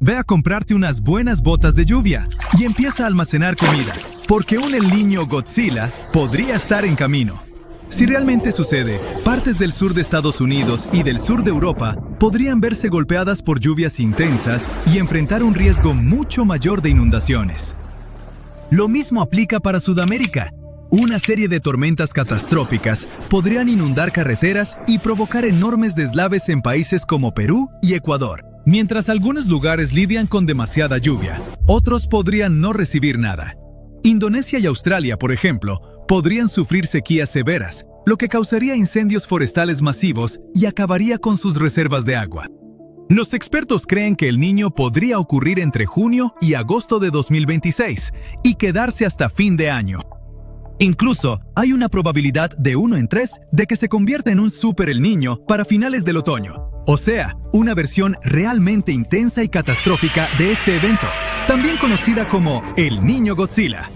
Ve a comprarte unas buenas botas de lluvia y empieza a almacenar comida, porque un El Niño Godzilla podría estar en camino. Si realmente sucede, partes del sur de Estados Unidos y del sur de Europa podrían verse golpeadas por lluvias intensas y enfrentar un riesgo mucho mayor de inundaciones. Lo mismo aplica para Sudamérica. Una serie de tormentas catastróficas podrían inundar carreteras y provocar enormes deslaves en países como Perú y Ecuador. Mientras algunos lugares lidian con demasiada lluvia, otros podrían no recibir nada. Indonesia y Australia, por ejemplo, podrían sufrir sequías severas, lo que causaría incendios forestales masivos y acabaría con sus reservas de agua. Los expertos creen que El Niño podría ocurrir entre junio y agosto de 2026 y quedarse hasta fin de año. Incluso, hay una probabilidad de 1 en 3 de que se convierta en un Super El Niño para finales del otoño. O sea, una versión realmente intensa y catastrófica de este evento, también conocida como El Niño Godzilla.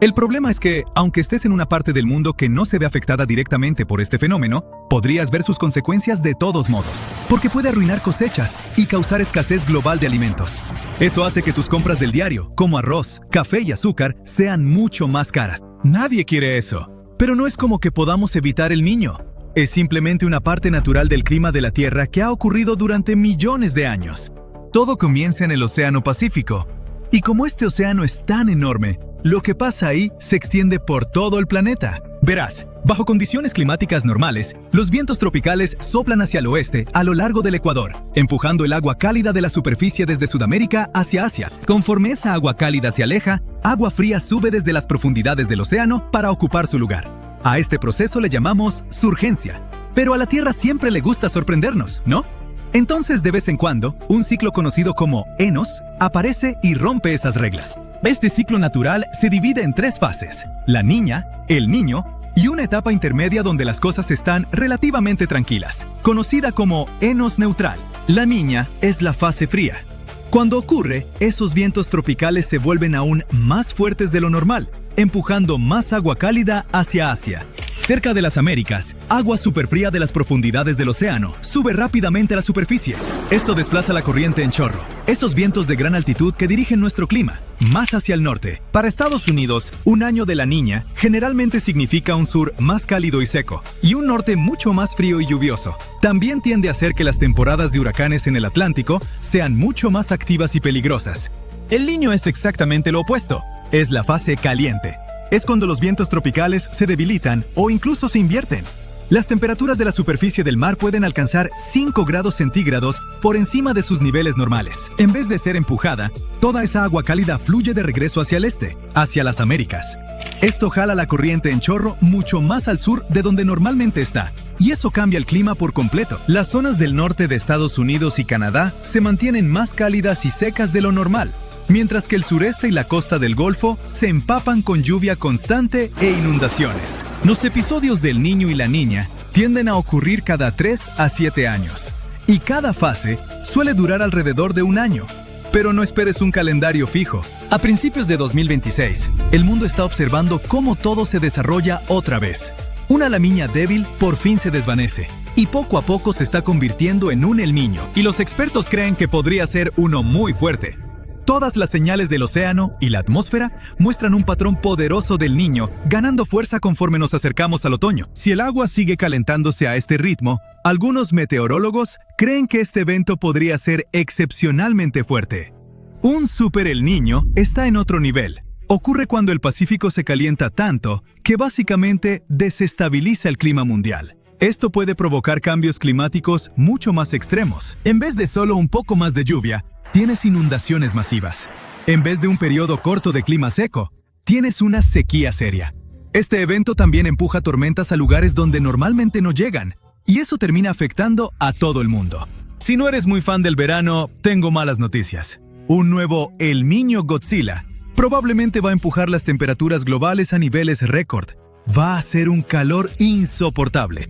El problema es que, aunque estés en una parte del mundo que no se ve afectada directamente por este fenómeno, podrías ver sus consecuencias de todos modos, porque puede arruinar cosechas y causar escasez global de alimentos. Eso hace que tus compras del diario, como arroz, café y azúcar, sean mucho más caras. Nadie quiere eso, pero no es como que podamos evitar El Niño. Es simplemente una parte natural del clima de la Tierra que ha ocurrido durante millones de años. Todo comienza en el Océano Pacífico, y como este océano es tan enorme, lo que pasa ahí se extiende por todo el planeta. Verás, bajo condiciones climáticas normales, los vientos tropicales soplan hacia el oeste a lo largo del Ecuador, empujando el agua cálida de la superficie desde Sudamérica hacia Asia. Conforme esa agua cálida se aleja, agua fría sube desde las profundidades del océano para ocupar su lugar. A este proceso le llamamos surgencia. Pero a la Tierra siempre le gusta sorprendernos, ¿no? Entonces, de vez en cuando, un ciclo conocido como enos aparece y rompe esas reglas. Este ciclo natural se divide en 3 fases: la niña, el niño y una etapa intermedia donde las cosas están relativamente tranquilas, conocida como enos neutral. La niña es la fase fría. Cuando ocurre, esos vientos tropicales se vuelven aún más fuertes de lo normal, empujando más agua cálida hacia Asia. Cerca de las Américas, agua superfría de las profundidades del océano sube rápidamente a la superficie. Esto desplaza la corriente en chorro, esos vientos de gran altitud que dirigen nuestro clima, más hacia el norte. Para Estados Unidos, un año de la niña generalmente significa un sur más cálido y seco, y un norte mucho más frío y lluvioso. También tiende a hacer que las temporadas de huracanes en el Atlántico sean mucho más activas y peligrosas. El Niño es exactamente lo opuesto. Es la fase caliente. Es cuando los vientos tropicales se debilitan o incluso se invierten. Las temperaturas de la superficie del mar pueden alcanzar 5 grados centígrados por encima de sus niveles normales. En vez de ser empujada, toda esa agua cálida fluye de regreso hacia el este, hacia las Américas. Esto jala la corriente en chorro mucho más al sur de donde normalmente está, y eso cambia el clima por completo. Las zonas del norte de Estados Unidos y Canadá se mantienen más cálidas y secas de lo normal, mientras que el sureste y la costa del Golfo se empapan con lluvia constante e inundaciones. Los episodios del Niño y la Niña tienden a ocurrir cada 3 a 7 años, y cada fase suele durar alrededor de un año. Pero no esperes un calendario fijo. A principios de 2026, el mundo está observando cómo todo se desarrolla otra vez. Una La Niña débil por fin se desvanece, y poco a poco se está convirtiendo en un El Niño, y los expertos creen que podría ser uno muy fuerte. Todas las señales del océano y la atmósfera muestran un patrón poderoso del Niño, ganando fuerza conforme nos acercamos al otoño. Si el agua sigue calentándose a este ritmo, algunos meteorólogos creen que este evento podría ser excepcionalmente fuerte. Un Super El Niño está en otro nivel. Ocurre cuando el Pacífico se calienta tanto que básicamente desestabiliza el clima mundial. Esto puede provocar cambios climáticos mucho más extremos. En vez de solo un poco más de lluvia, tienes inundaciones masivas. En vez de un periodo corto de clima seco, tienes una sequía seria. Este evento también empuja tormentas a lugares donde normalmente no llegan, y eso termina afectando a todo el mundo. Si no eres muy fan del verano, tengo malas noticias. Un nuevo El Niño Godzilla probablemente va a empujar las temperaturas globales a niveles récord. Va a ser un calor insoportable.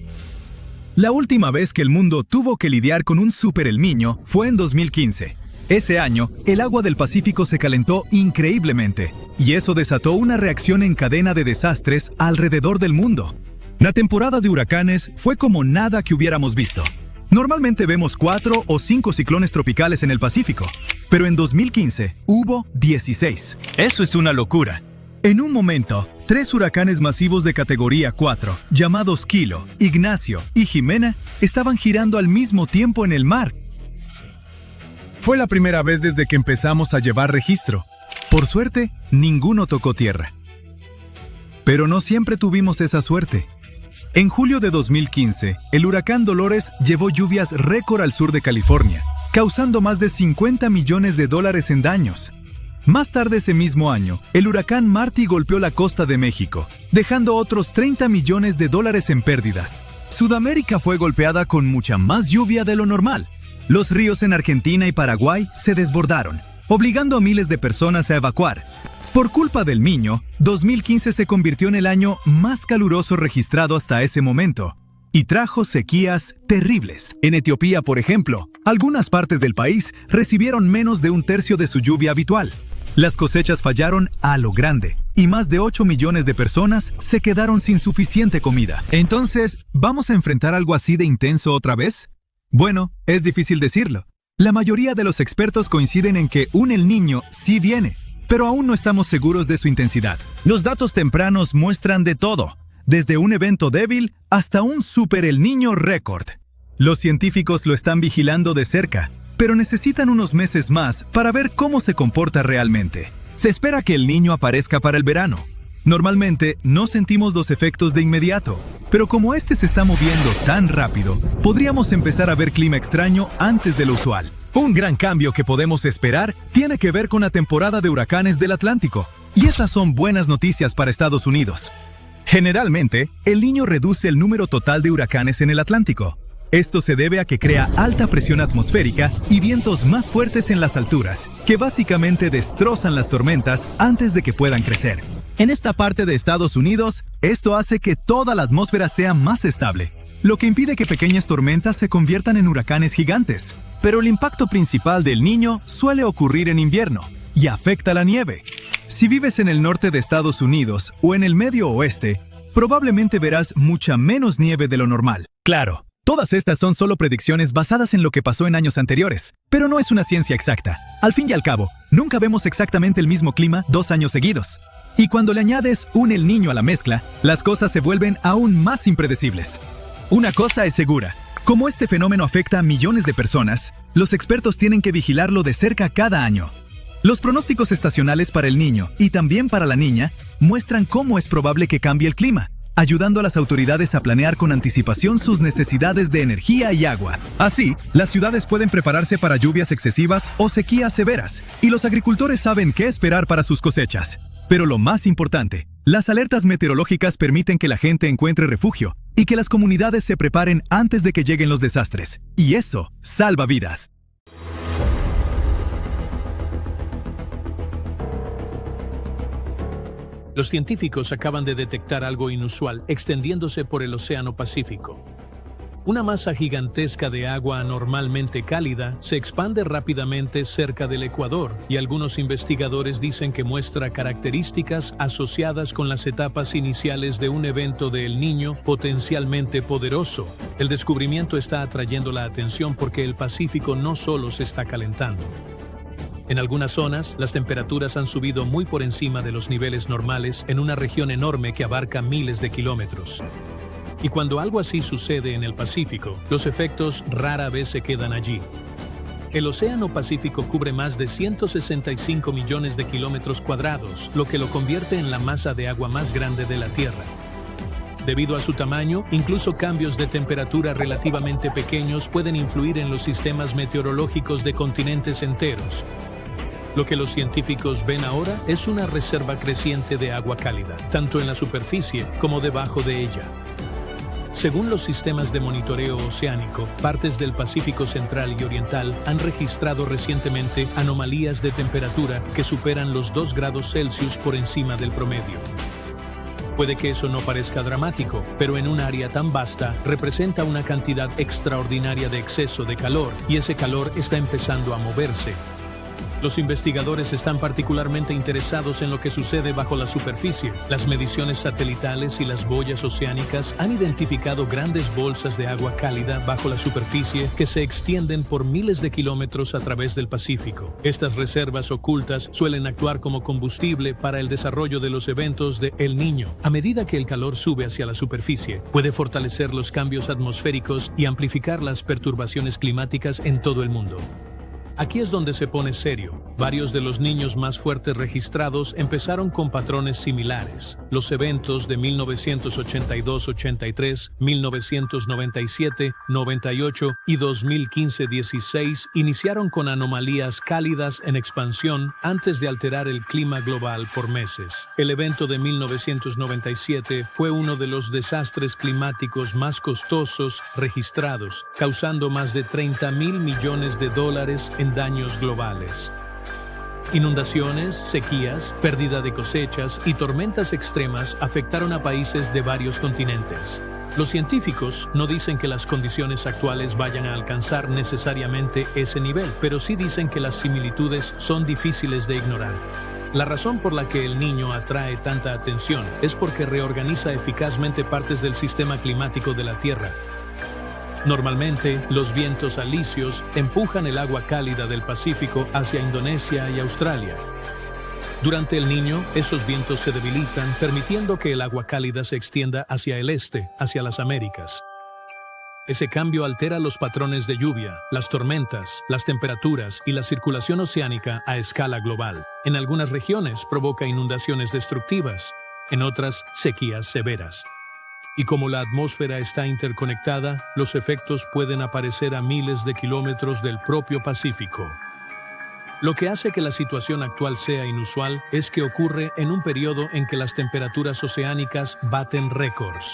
La última vez que el mundo tuvo que lidiar con un Super El Niño fue en 2015. Ese año, el agua del Pacífico se calentó increíblemente, y eso desató una reacción en cadena de desastres alrededor del mundo. La temporada de huracanes fue como nada que hubiéramos visto. Normalmente vemos 4 o 5 ciclones tropicales en el Pacífico, pero en 2015 hubo 16. Eso es una locura. En un momento, 3 huracanes masivos de categoría 4, llamados Kilo, Ignacio y Jimena, estaban girando al mismo tiempo en el mar. Fue la primera vez desde que empezamos a llevar registro. Por suerte, ninguno tocó tierra. Pero no siempre tuvimos esa suerte. En julio de 2015, el huracán Dolores llevó lluvias récord al sur de California, causando más de $50 millones en daños. Más tarde ese mismo año, el huracán Marty golpeó la costa de México, dejando otros $30 millones en pérdidas. Sudamérica fue golpeada con mucha más lluvia de lo normal. Los ríos en Argentina y Paraguay se desbordaron, obligando a miles de personas a evacuar. Por culpa del Niño, 2015 se convirtió en el año más caluroso registrado hasta ese momento, y trajo sequías terribles. En Etiopía, por ejemplo, algunas partes del país recibieron menos de un tercio de su lluvia habitual. Las cosechas fallaron a lo grande, y más de 8 millones de personas se quedaron sin suficiente comida. Entonces, ¿vamos a enfrentar algo así de intenso otra vez? Bueno, es difícil decirlo. La mayoría de los expertos coinciden en que un El Niño sí viene, pero aún no estamos seguros de su intensidad. Los datos tempranos muestran de todo, desde un evento débil hasta un super El Niño récord. Los científicos lo están vigilando de cerca, pero necesitan unos meses más para ver cómo se comporta realmente. Se espera que El Niño aparezca para el verano. Normalmente no sentimos los efectos de inmediato, pero como este se está moviendo tan rápido, podríamos empezar a ver clima extraño antes de lo usual. Un gran cambio que podemos esperar tiene que ver con la temporada de huracanes del Atlántico, y esas son buenas noticias para Estados Unidos. Generalmente, El Niño reduce el número total de huracanes en el Atlántico. Esto se debe a que crea alta presión atmosférica y vientos más fuertes en las alturas, que básicamente destrozan las tormentas antes de que puedan crecer. En esta parte de Estados Unidos, esto hace que toda la atmósfera sea más estable, lo que impide que pequeñas tormentas se conviertan en huracanes gigantes. Pero el impacto principal del Niño suele ocurrir en invierno y afecta la nieve. Si vives en el norte de Estados Unidos o en el medio oeste, probablemente verás mucha menos nieve de lo normal. Claro. Todas estas son solo predicciones basadas en lo que pasó en años anteriores, pero no es una ciencia exacta. Al fin y al cabo, nunca vemos exactamente el mismo clima 2 años seguidos. Y cuando le añades un El Niño a la mezcla, las cosas se vuelven aún más impredecibles. Una cosa es segura: como este fenómeno afecta a millones de personas, los expertos tienen que vigilarlo de cerca cada año. Los pronósticos estacionales para el Niño y también para la Niña muestran cómo es probable que cambie el clima, ayudando a las autoridades a planear con anticipación sus necesidades de energía y agua. Así, las ciudades pueden prepararse para lluvias excesivas o sequías severas, y los agricultores saben qué esperar para sus cosechas. Pero lo más importante, las alertas meteorológicas permiten que la gente encuentre refugio y que las comunidades se preparen antes de que lleguen los desastres. Y eso salva vidas. Los científicos acaban de detectar algo inusual extendiéndose por el Océano Pacífico. Una masa gigantesca de agua anormalmente cálida se expande rápidamente cerca del Ecuador, y algunos investigadores dicen que muestra características asociadas con las etapas iniciales de un evento de El Niño potencialmente poderoso. El descubrimiento está atrayendo la atención porque el Pacífico no solo se está calentando. En algunas zonas, las temperaturas han subido muy por encima de los niveles normales en una región enorme que abarca miles de kilómetros. Y cuando algo así sucede en el Pacífico, los efectos rara vez se quedan allí. El Océano Pacífico cubre más de 165 millones de kilómetros cuadrados, lo que lo convierte en la masa de agua más grande de la Tierra. Debido a su tamaño, incluso cambios de temperatura relativamente pequeños pueden influir en los sistemas meteorológicos de continentes enteros. Lo que los científicos ven ahora es una reserva creciente de agua cálida, tanto en la superficie como debajo de ella. Según los sistemas de monitoreo oceánico, partes del Pacífico Central y Oriental han registrado recientemente anomalías de temperatura que superan los 2 grados Celsius por encima del promedio. Puede que eso no parezca dramático, pero en un área tan vasta representa una cantidad extraordinaria de exceso de calor, y ese calor está empezando a moverse. Los investigadores están particularmente interesados en lo que sucede bajo la superficie. Las mediciones satelitales y las boyas oceánicas han identificado grandes bolsas de agua cálida bajo la superficie que se extienden por miles de kilómetros a través del Pacífico. Estas reservas ocultas suelen actuar como combustible para el desarrollo de los eventos de El Niño. A medida que el calor sube hacia la superficie, puede fortalecer los cambios atmosféricos y amplificar las perturbaciones climáticas en todo el mundo. Aquí es donde se pone serio. Varios de los niños más fuertes registrados empezaron con patrones similares. Los eventos de 1982-83, 1997-98 y 2015-16 iniciaron con anomalías cálidas en expansión antes de alterar el clima global por meses. El evento de 1997 fue uno de los desastres climáticos más costosos registrados, causando más de $30,000 millones en daños globales. Inundaciones, sequías, pérdida de cosechas y tormentas extremas afectaron a países de varios continentes. Los científicos no dicen que las condiciones actuales vayan a alcanzar necesariamente ese nivel, pero sí dicen que las similitudes son difíciles de ignorar. La razón por la que El Niño atrae tanta atención es porque reorganiza eficazmente partes del sistema climático de la Tierra. Normalmente, los vientos alisios empujan el agua cálida del Pacífico hacia Indonesia y Australia. Durante El Niño, esos vientos se debilitan, permitiendo que el agua cálida se extienda hacia el este, hacia las Américas. Ese cambio altera los patrones de lluvia, las tormentas, las temperaturas y la circulación oceánica a escala global. En algunas regiones provoca inundaciones destructivas, en otras, sequías severas. Y como la atmósfera está interconectada, los efectos pueden aparecer a miles de kilómetros del propio Pacífico. Lo que hace que la situación actual sea inusual es que ocurre en un periodo en que las temperaturas oceánicas baten récords.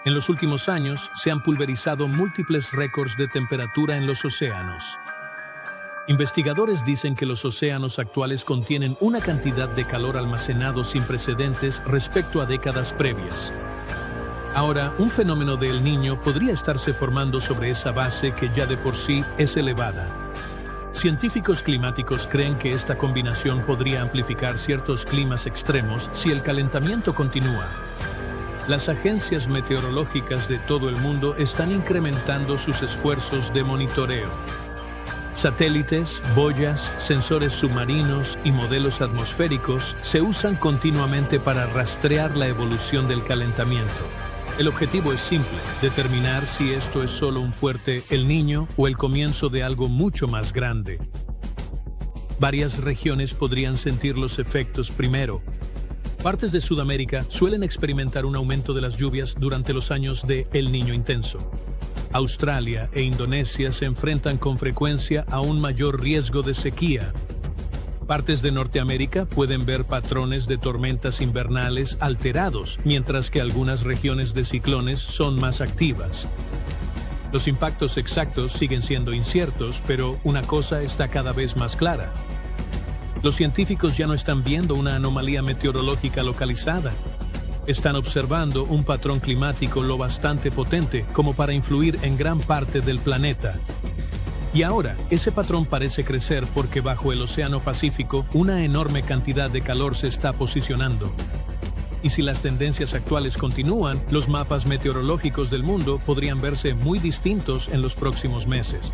En los últimos años se han pulverizado múltiples récords de temperatura en los océanos. Investigadores dicen que los océanos actuales contienen una cantidad de calor almacenado sin precedentes respecto a décadas previas. Ahora, un fenómeno de El Niño podría estarse formando sobre esa base que ya de por sí es elevada. Científicos climáticos creen que esta combinación podría amplificar ciertos climas extremos si el calentamiento continúa. Las agencias meteorológicas de todo el mundo están incrementando sus esfuerzos de monitoreo. Satélites, boyas, sensores submarinos y modelos atmosféricos se usan continuamente para rastrear la evolución del calentamiento. El objetivo es simple: determinar si esto es solo un fuerte El Niño o el comienzo de algo mucho más grande. Varias regiones podrían sentir los efectos primero. Partes de Sudamérica suelen experimentar un aumento de las lluvias durante los años de El Niño intenso. Australia e Indonesia se enfrentan con frecuencia a un mayor riesgo de sequía. Partes de Norteamérica pueden ver patrones de tormentas invernales alterados, mientras que algunas regiones de ciclones son más activas. Los impactos exactos siguen siendo inciertos, pero una cosa está cada vez más clara. Los científicos ya no están viendo una anomalía meteorológica localizada. Están observando un patrón climático lo bastante potente como para influir en gran parte del planeta. Y ahora, ese patrón parece crecer porque bajo el Océano Pacífico una enorme cantidad de calor se está posicionando. Y si las tendencias actuales continúan, los mapas meteorológicos del mundo podrían verse muy distintos en los próximos meses.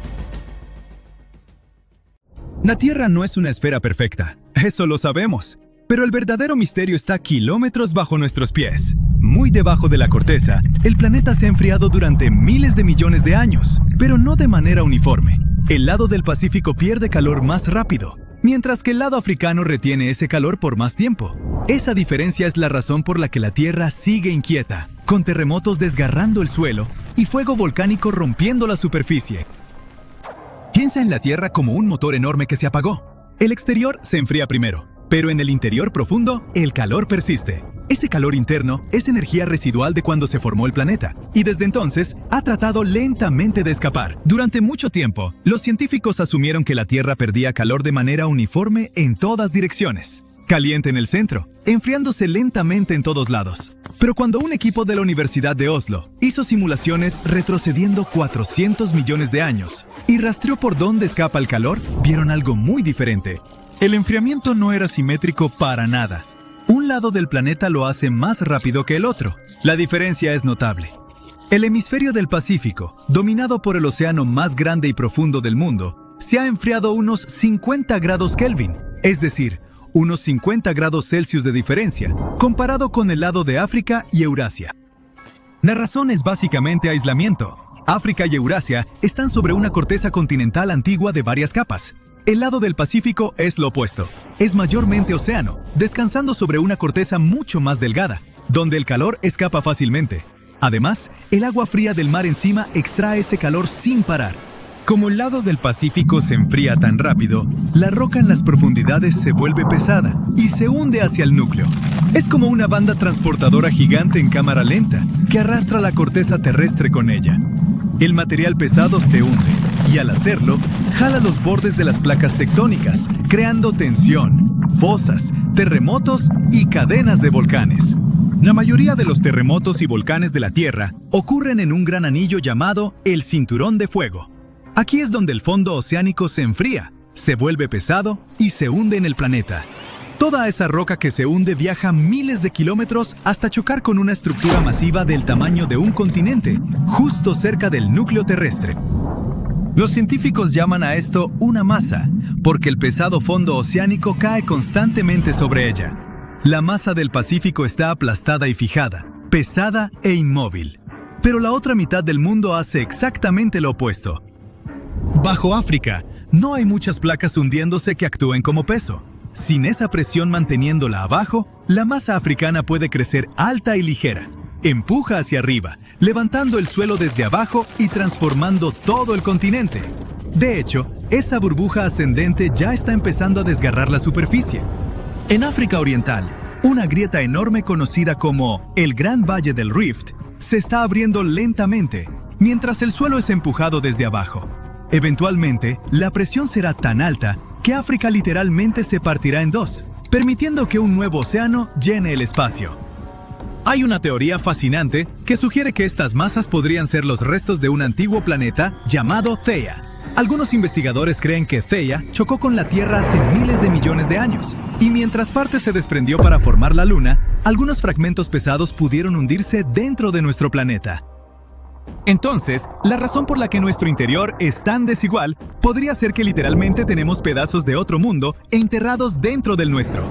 La Tierra no es una esfera perfecta, eso lo sabemos. Pero el verdadero misterio está a kilómetros bajo nuestros pies. Muy debajo de la corteza, el planeta se ha enfriado durante miles de millones de años, pero no de manera uniforme. El lado del Pacífico pierde calor más rápido, mientras que el lado africano retiene ese calor por más tiempo. Esa diferencia es la razón por la que la Tierra sigue inquieta, con terremotos desgarrando el suelo y fuego volcánico rompiendo la superficie. Piensa en la Tierra como un motor enorme que se apagó. El exterior se enfría primero, pero en el interior profundo, el calor persiste. Ese calor interno es energía residual de cuando se formó el planeta, y desde entonces ha tratado lentamente de escapar. Durante mucho tiempo, los científicos asumieron que la Tierra perdía calor de manera uniforme en todas direcciones. Caliente en el centro, enfriándose lentamente en todos lados. Pero cuando un equipo de la Universidad de Oslo hizo simulaciones retrocediendo 400 millones de años y rastreó por dónde escapa el calor, vieron algo muy diferente. El enfriamiento no era simétrico para nada. Un lado del planeta lo hace más rápido que el otro. La diferencia es notable. El hemisferio del Pacífico, dominado por el océano más grande y profundo del mundo, se ha enfriado unos 50 grados Kelvin, es decir, unos 50 grados Celsius de diferencia, comparado con el lado de África y Eurasia. La razón es básicamente aislamiento. África y Eurasia están sobre una corteza continental antigua de varias capas. El lado del Pacífico es lo opuesto. Es mayormente océano, descansando sobre una corteza mucho más delgada, donde el calor escapa fácilmente. Además, el agua fría del mar encima extrae ese calor sin parar. Como el lado del Pacífico se enfría tan rápido, la roca en las profundidades se vuelve pesada y se hunde hacia el núcleo. Es como una banda transportadora gigante en cámara lenta que arrastra la corteza terrestre con ella. El material pesado se hunde y al hacerlo, jala los bordes de las placas tectónicas, creando tensión, fosas, terremotos y cadenas de volcanes. La mayoría de los terremotos y volcanes de la Tierra ocurren en un gran anillo llamado el Cinturón de Fuego. Aquí es donde el fondo oceánico se enfría, se vuelve pesado y se hunde en el planeta. Toda esa roca que se hunde viaja miles de kilómetros hasta chocar con una estructura masiva del tamaño de un continente, justo cerca del núcleo terrestre. Los científicos llaman a esto una masa, porque el pesado fondo oceánico cae constantemente sobre ella. La masa del Pacífico está aplastada y fijada, pesada e inmóvil. Pero la otra mitad del mundo hace exactamente lo opuesto. Bajo África, no hay muchas placas hundiéndose que actúen como peso. Sin esa presión manteniéndola abajo, la masa africana puede crecer alta y ligera. Empuja hacia arriba, levantando el suelo desde abajo y transformando todo el continente. De hecho, esa burbuja ascendente ya está empezando a desgarrar la superficie. En África Oriental, una grieta enorme conocida como el Gran Valle del Rift se está abriendo lentamente, mientras el suelo es empujado desde abajo. Eventualmente, la presión será tan alta que África literalmente se partirá en dos, permitiendo que un nuevo océano llene el espacio. Hay una teoría fascinante que sugiere que estas masas podrían ser los restos de un antiguo planeta llamado Theia. Algunos investigadores creen que Theia chocó con la Tierra hace miles de millones de años, y mientras parte se desprendió para formar la Luna, algunos fragmentos pesados pudieron hundirse dentro de nuestro planeta. Entonces, la razón por la que nuestro interior es tan desigual podría ser que literalmente tenemos pedazos de otro mundo enterrados dentro del nuestro.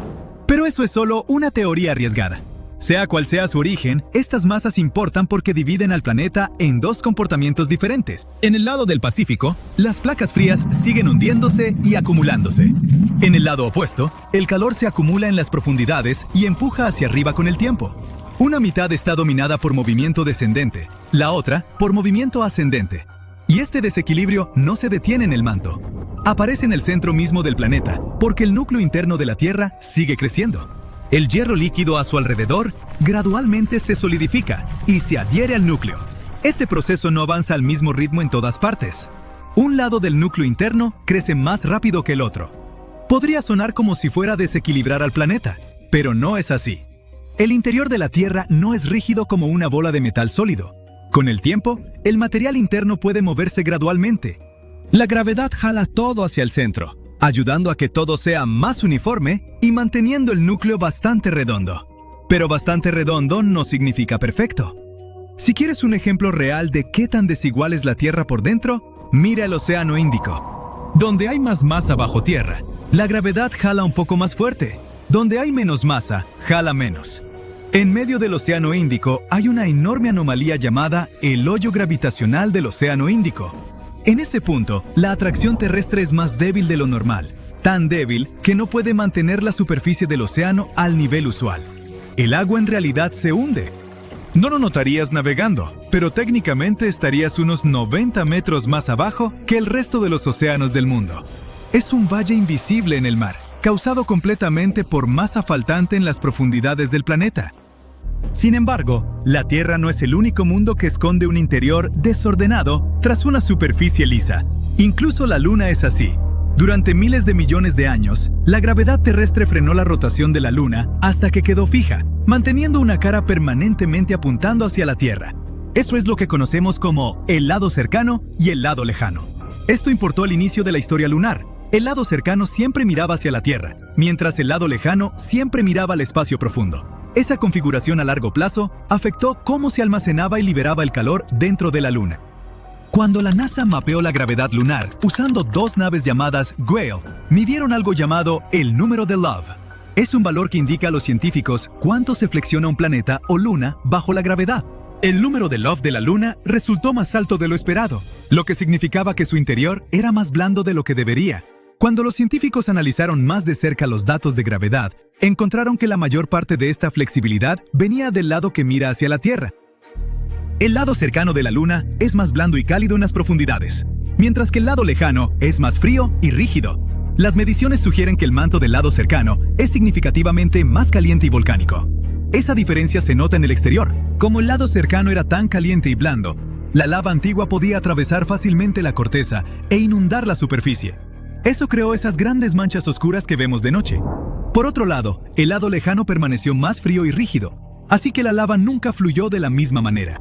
Pero eso es solo una teoría arriesgada. Sea cual sea su origen, estas masas importan porque dividen al planeta en dos comportamientos diferentes. En el lado del Pacífico, las placas frías siguen hundiéndose y acumulándose. En el lado opuesto, el calor se acumula en las profundidades y empuja hacia arriba con el tiempo. Una mitad está dominada por movimiento descendente, la otra por movimiento ascendente. Y este desequilibrio no se detiene en el manto. Aparece en el centro mismo del planeta, porque el núcleo interno de la Tierra sigue creciendo. El hierro líquido a su alrededor gradualmente se solidifica y se adhiere al núcleo. Este proceso no avanza al mismo ritmo en todas partes. Un lado del núcleo interno crece más rápido que el otro. Podría sonar como si fuera a desequilibrar al planeta, pero no es así. El interior de la Tierra no es rígido como una bola de metal sólido. Con el tiempo, el material interno puede moverse gradualmente. La gravedad jala todo hacia el centro, ayudando a que todo sea más uniforme y manteniendo el núcleo bastante redondo. Pero bastante redondo no significa perfecto. Si quieres un ejemplo real de qué tan desigual es la Tierra por dentro, mira el Océano Índico. Donde hay más masa bajo tierra, la gravedad jala un poco más fuerte. Donde hay menos masa, jala menos. En medio del Océano Índico hay una enorme anomalía llamada el hoyo gravitacional del Océano Índico. En ese punto, la atracción terrestre es más débil de lo normal, tan débil que no puede mantener la superficie del océano al nivel usual. El agua en realidad se hunde. No lo notarías navegando, pero técnicamente estarías unos 90 metros más abajo que el resto de los océanos del mundo. Es un valle invisible en el mar, causado completamente por masa faltante en las profundidades del planeta. Sin embargo, la Tierra no es el único mundo que esconde un interior desordenado tras una superficie lisa. Incluso la Luna es así. Durante miles de millones de años, la gravedad terrestre frenó la rotación de la Luna hasta que quedó fija, manteniendo una cara permanentemente apuntando hacia la Tierra. Eso es lo que conocemos como el lado cercano y el lado lejano. Esto importó al inicio de la historia lunar. El lado cercano siempre miraba hacia la Tierra, mientras el lado lejano siempre miraba al espacio profundo. Esa configuración a largo plazo afectó cómo se almacenaba y liberaba el calor dentro de la Luna. Cuando la NASA mapeó la gravedad lunar usando dos naves llamadas Whale, midieron algo llamado el número de Love. Es un valor que indica a los científicos cuánto se flexiona un planeta o luna bajo la gravedad. El número de Love de la Luna resultó más alto de lo esperado, lo que significaba que su interior era más blando de lo que debería. Cuando los científicos analizaron más de cerca los datos de gravedad, encontraron que la mayor parte de esta flexibilidad venía del lado que mira hacia la Tierra. El lado cercano de la Luna es más blando y cálido en las profundidades, mientras que el lado lejano es más frío y rígido. Las mediciones sugieren que el manto del lado cercano es significativamente más caliente y volcánico. Esa diferencia se nota en el exterior. Como el lado cercano era tan caliente y blando, la lava antigua podía atravesar fácilmente la corteza e inundar la superficie. Eso creó esas grandes manchas oscuras que vemos de noche. Por otro lado, el lado lejano permaneció más frío y rígido, así que la lava nunca fluyó de la misma manera.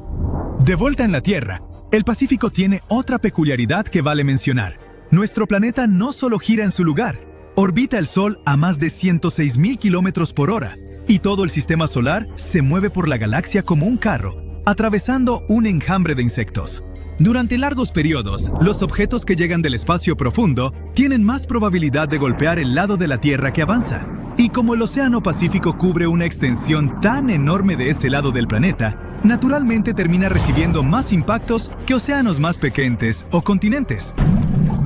De vuelta en la Tierra, el Pacífico tiene otra peculiaridad que vale mencionar. Nuestro planeta no solo gira en su lugar, orbita el Sol a más de 106.000 kilómetros por hora, y todo el sistema solar se mueve por la galaxia como un carro, atravesando un enjambre de insectos. Durante largos periodos, los objetos que llegan del espacio profundo tienen más probabilidad de golpear el lado de la Tierra que avanza. Y como el Océano Pacífico cubre una extensión tan enorme de ese lado del planeta, naturalmente termina recibiendo más impactos que océanos más pequeños o continentes.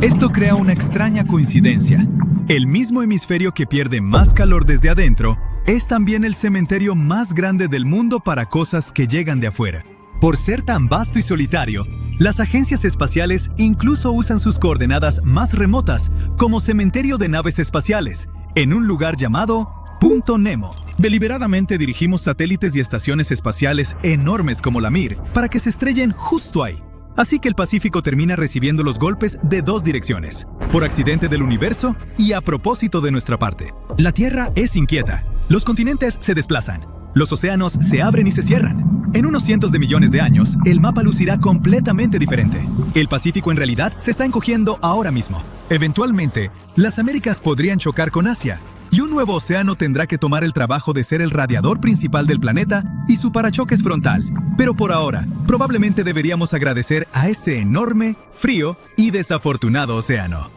Esto crea una extraña coincidencia. El mismo hemisferio que pierde más calor desde adentro es también el cementerio más grande del mundo para cosas que llegan de afuera. Por ser tan vasto y solitario, las agencias espaciales incluso usan sus coordenadas más remotas como cementerio de naves espaciales, en un lugar llamado Punto Nemo. Deliberadamente dirigimos satélites y estaciones espaciales enormes como la Mir para que se estrellen justo ahí. Así que el Pacífico termina recibiendo los golpes de dos direcciones, por accidente del universo y a propósito de nuestra parte. La Tierra es inquieta, los continentes se desplazan, los océanos se abren y se cierran. En unos cientos de millones de años, el mapa lucirá completamente diferente. El Pacífico en realidad se está encogiendo ahora mismo. Eventualmente, las Américas podrían chocar con Asia, y un nuevo océano tendrá que tomar el trabajo de ser el radiador principal del planeta y su parachoques frontal. Pero por ahora, probablemente deberíamos agradecer a ese enorme, frío y desafortunado océano.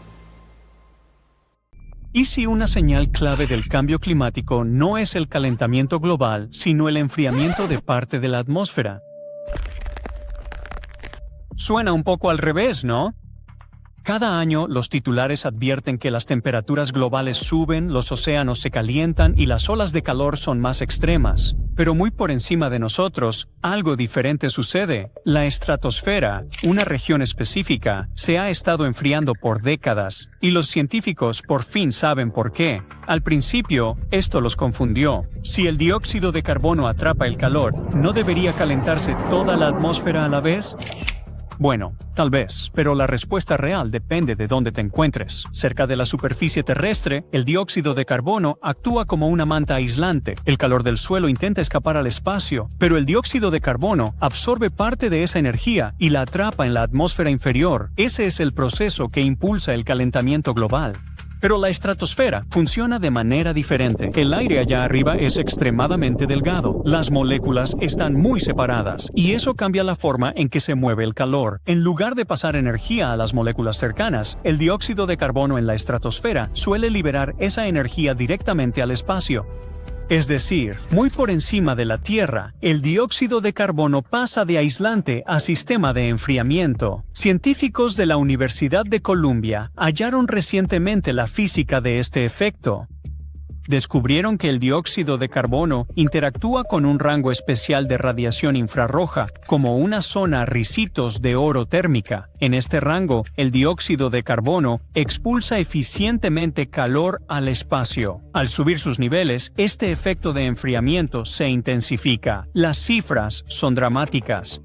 ¿Y si una señal clave del cambio climático no es el calentamiento global, sino el enfriamiento de parte de la atmósfera? Suena un poco al revés, ¿no? Cada año, los titulares advierten que las temperaturas globales suben, los océanos se calientan y las olas de calor son más extremas. Pero muy por encima de nosotros, algo diferente sucede. La estratosfera, una región específica, se ha estado enfriando por décadas, y los científicos por fin saben por qué. Al principio, esto los confundió. Si el dióxido de carbono atrapa el calor, ¿no debería calentarse toda la atmósfera a la vez? Bueno, tal vez, pero la respuesta real depende de dónde te encuentres. Cerca de la superficie terrestre, el dióxido de carbono actúa como una manta aislante. El calor del suelo intenta escapar al espacio, pero el dióxido de carbono absorbe parte de esa energía y la atrapa en la atmósfera inferior. Ese es el proceso que impulsa el calentamiento global. Pero la estratosfera funciona de manera diferente. El aire allá arriba es extremadamente delgado. Las moléculas están muy separadas, y eso cambia la forma en que se mueve el calor. En lugar de pasar energía a las moléculas cercanas, el dióxido de carbono en la estratosfera suele liberar esa energía directamente al espacio. Es decir, muy por encima de la Tierra, el dióxido de carbono pasa de aislante a sistema de enfriamiento. Científicos de la Universidad de Columbia hallaron recientemente la física de este efecto. Descubrieron que el dióxido de carbono interactúa con un rango especial de radiación infrarroja, como una zona ricitos de oro térmica. En este rango, el dióxido de carbono expulsa eficientemente calor al espacio. Al subir sus niveles, este efecto de enfriamiento se intensifica. Las cifras son dramáticas.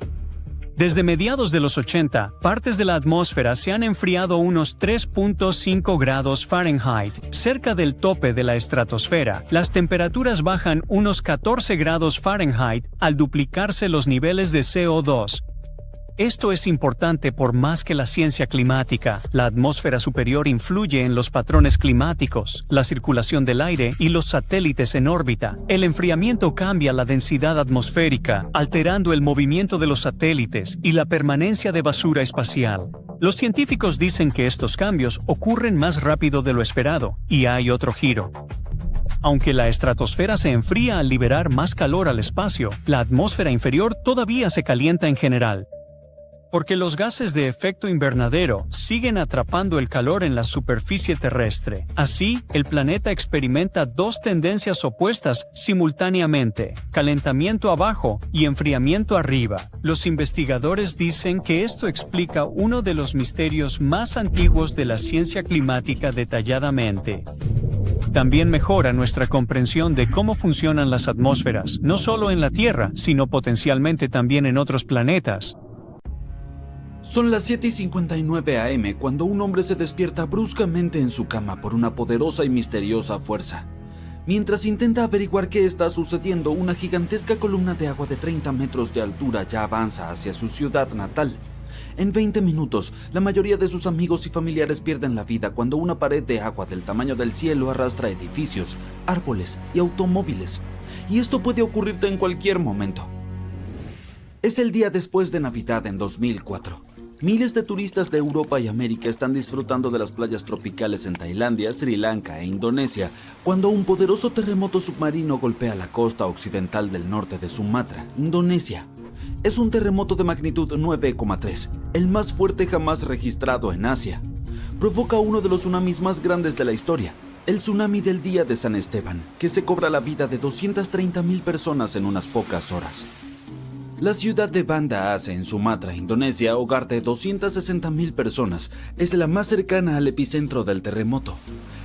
Desde mediados de los 80, partes de la atmósfera se han enfriado unos 3.5 grados Fahrenheit, cerca del tope de la estratosfera. Las temperaturas bajan unos 14 grados Fahrenheit al duplicarse los niveles de CO2. Esto es importante por más que la ciencia climática. La atmósfera superior influye en los patrones climáticos, la circulación del aire y los satélites en órbita. El enfriamiento cambia la densidad atmosférica, alterando el movimiento de los satélites y la permanencia de basura espacial. Los científicos dicen que estos cambios ocurren más rápido de lo esperado, y hay otro giro. Aunque la estratosfera se enfría al liberar más calor al espacio, la atmósfera inferior todavía se calienta en general. Porque los gases de efecto invernadero siguen atrapando el calor en la superficie terrestre. Así, el planeta experimenta dos tendencias opuestas simultáneamente: calentamiento abajo y enfriamiento arriba. Los investigadores dicen que esto explica uno de los misterios más antiguos de la ciencia climática detalladamente. También mejora nuestra comprensión de cómo funcionan las atmósferas, no solo en la Tierra, sino potencialmente también en otros planetas. Son las 7:59 am cuando un hombre se despierta bruscamente en su cama por una poderosa y misteriosa fuerza. Mientras intenta averiguar qué está sucediendo, una gigantesca columna de agua de 30 metros de altura ya avanza hacia su ciudad natal. En 20 minutos, la mayoría de sus amigos y familiares pierden la vida cuando una pared de agua del tamaño del cielo arrastra edificios, árboles y automóviles. Y esto puede ocurrirte en cualquier momento. Es el día después de Navidad en 2004. Miles de turistas de Europa y América están disfrutando de las playas tropicales en Tailandia, Sri Lanka e Indonesia, cuando un poderoso terremoto submarino golpea la costa occidental del norte de Sumatra, Indonesia. Es un terremoto de magnitud 9,3, el más fuerte jamás registrado en Asia. Provoca uno de los tsunamis más grandes de la historia, el tsunami del día de San Esteban, que se cobra la vida de 230,000 personas en unas pocas horas. La ciudad de Banda Aceh en Sumatra, Indonesia, hogar de 260,000 personas, es la más cercana al epicentro del terremoto.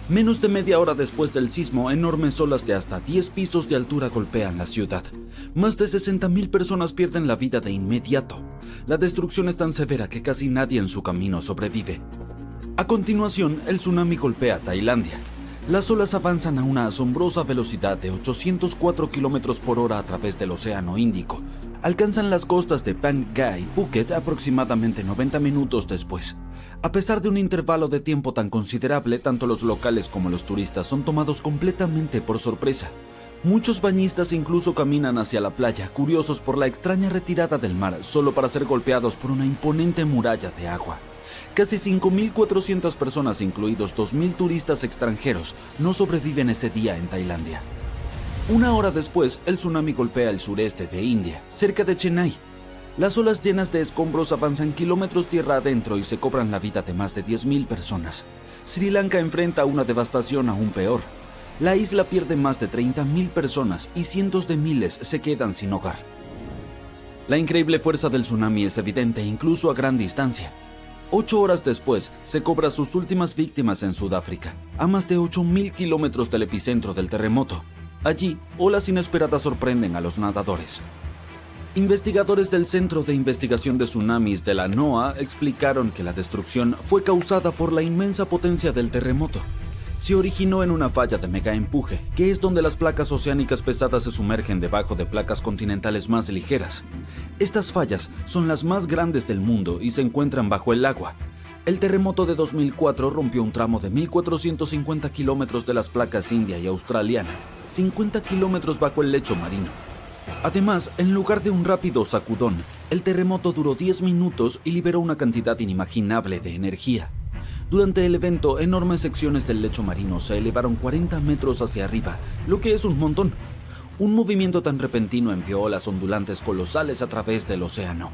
Menos de media hora después del sismo, enormes olas de hasta 10 pisos de altura golpean la ciudad. Más de 60,000 personas pierden la vida de inmediato. La destrucción es tan severa que casi nadie en su camino sobrevive. A continuación, el tsunami golpea Tailandia. Las olas avanzan a una asombrosa velocidad de 804 km por hora a través del Océano Índico. Alcanzan las costas de Phang Nga y Phuket aproximadamente 90 minutos después. A pesar de un intervalo de tiempo tan considerable, tanto los locales como los turistas son tomados completamente por sorpresa. Muchos bañistas incluso caminan hacia la playa, curiosos por la extraña retirada del mar, solo para ser golpeados por una imponente muralla de agua. Casi 5,400 personas, incluidos 2,000 turistas extranjeros, no sobreviven ese día en Tailandia. Una hora después, el tsunami golpea el sureste de India, cerca de Chennai. Las olas llenas de escombros avanzan kilómetros tierra adentro y se cobran la vida de más de 10,000 personas. Sri Lanka enfrenta una devastación aún peor. La isla pierde más de 30,000 personas y cientos de miles se quedan sin hogar. La increíble fuerza del tsunami es evidente incluso a gran distancia. 8 horas después, se cobra sus últimas víctimas en Sudáfrica, a más de 8,000 kilómetros del epicentro del terremoto. Allí, olas inesperadas sorprenden a los nadadores. Investigadores del Centro de Investigación de Tsunamis de la NOAA explicaron que la destrucción fue causada por la inmensa potencia del terremoto. Se originó en una falla de megaempuje, que es donde las placas oceánicas pesadas se sumergen debajo de placas continentales más ligeras. Estas fallas son las más grandes del mundo y se encuentran bajo el agua. El terremoto de 2004 rompió un tramo de 1,450 kilómetros de las placas india y australiana, 50 kilómetros bajo el lecho marino. Además, en lugar de un rápido sacudón, el terremoto duró 10 minutos y liberó una cantidad inimaginable de energía. Durante el evento, enormes secciones del lecho marino se elevaron 40 metros hacia arriba, lo que es un montón. Un movimiento tan repentino envió olas ondulantes colosales a través del océano.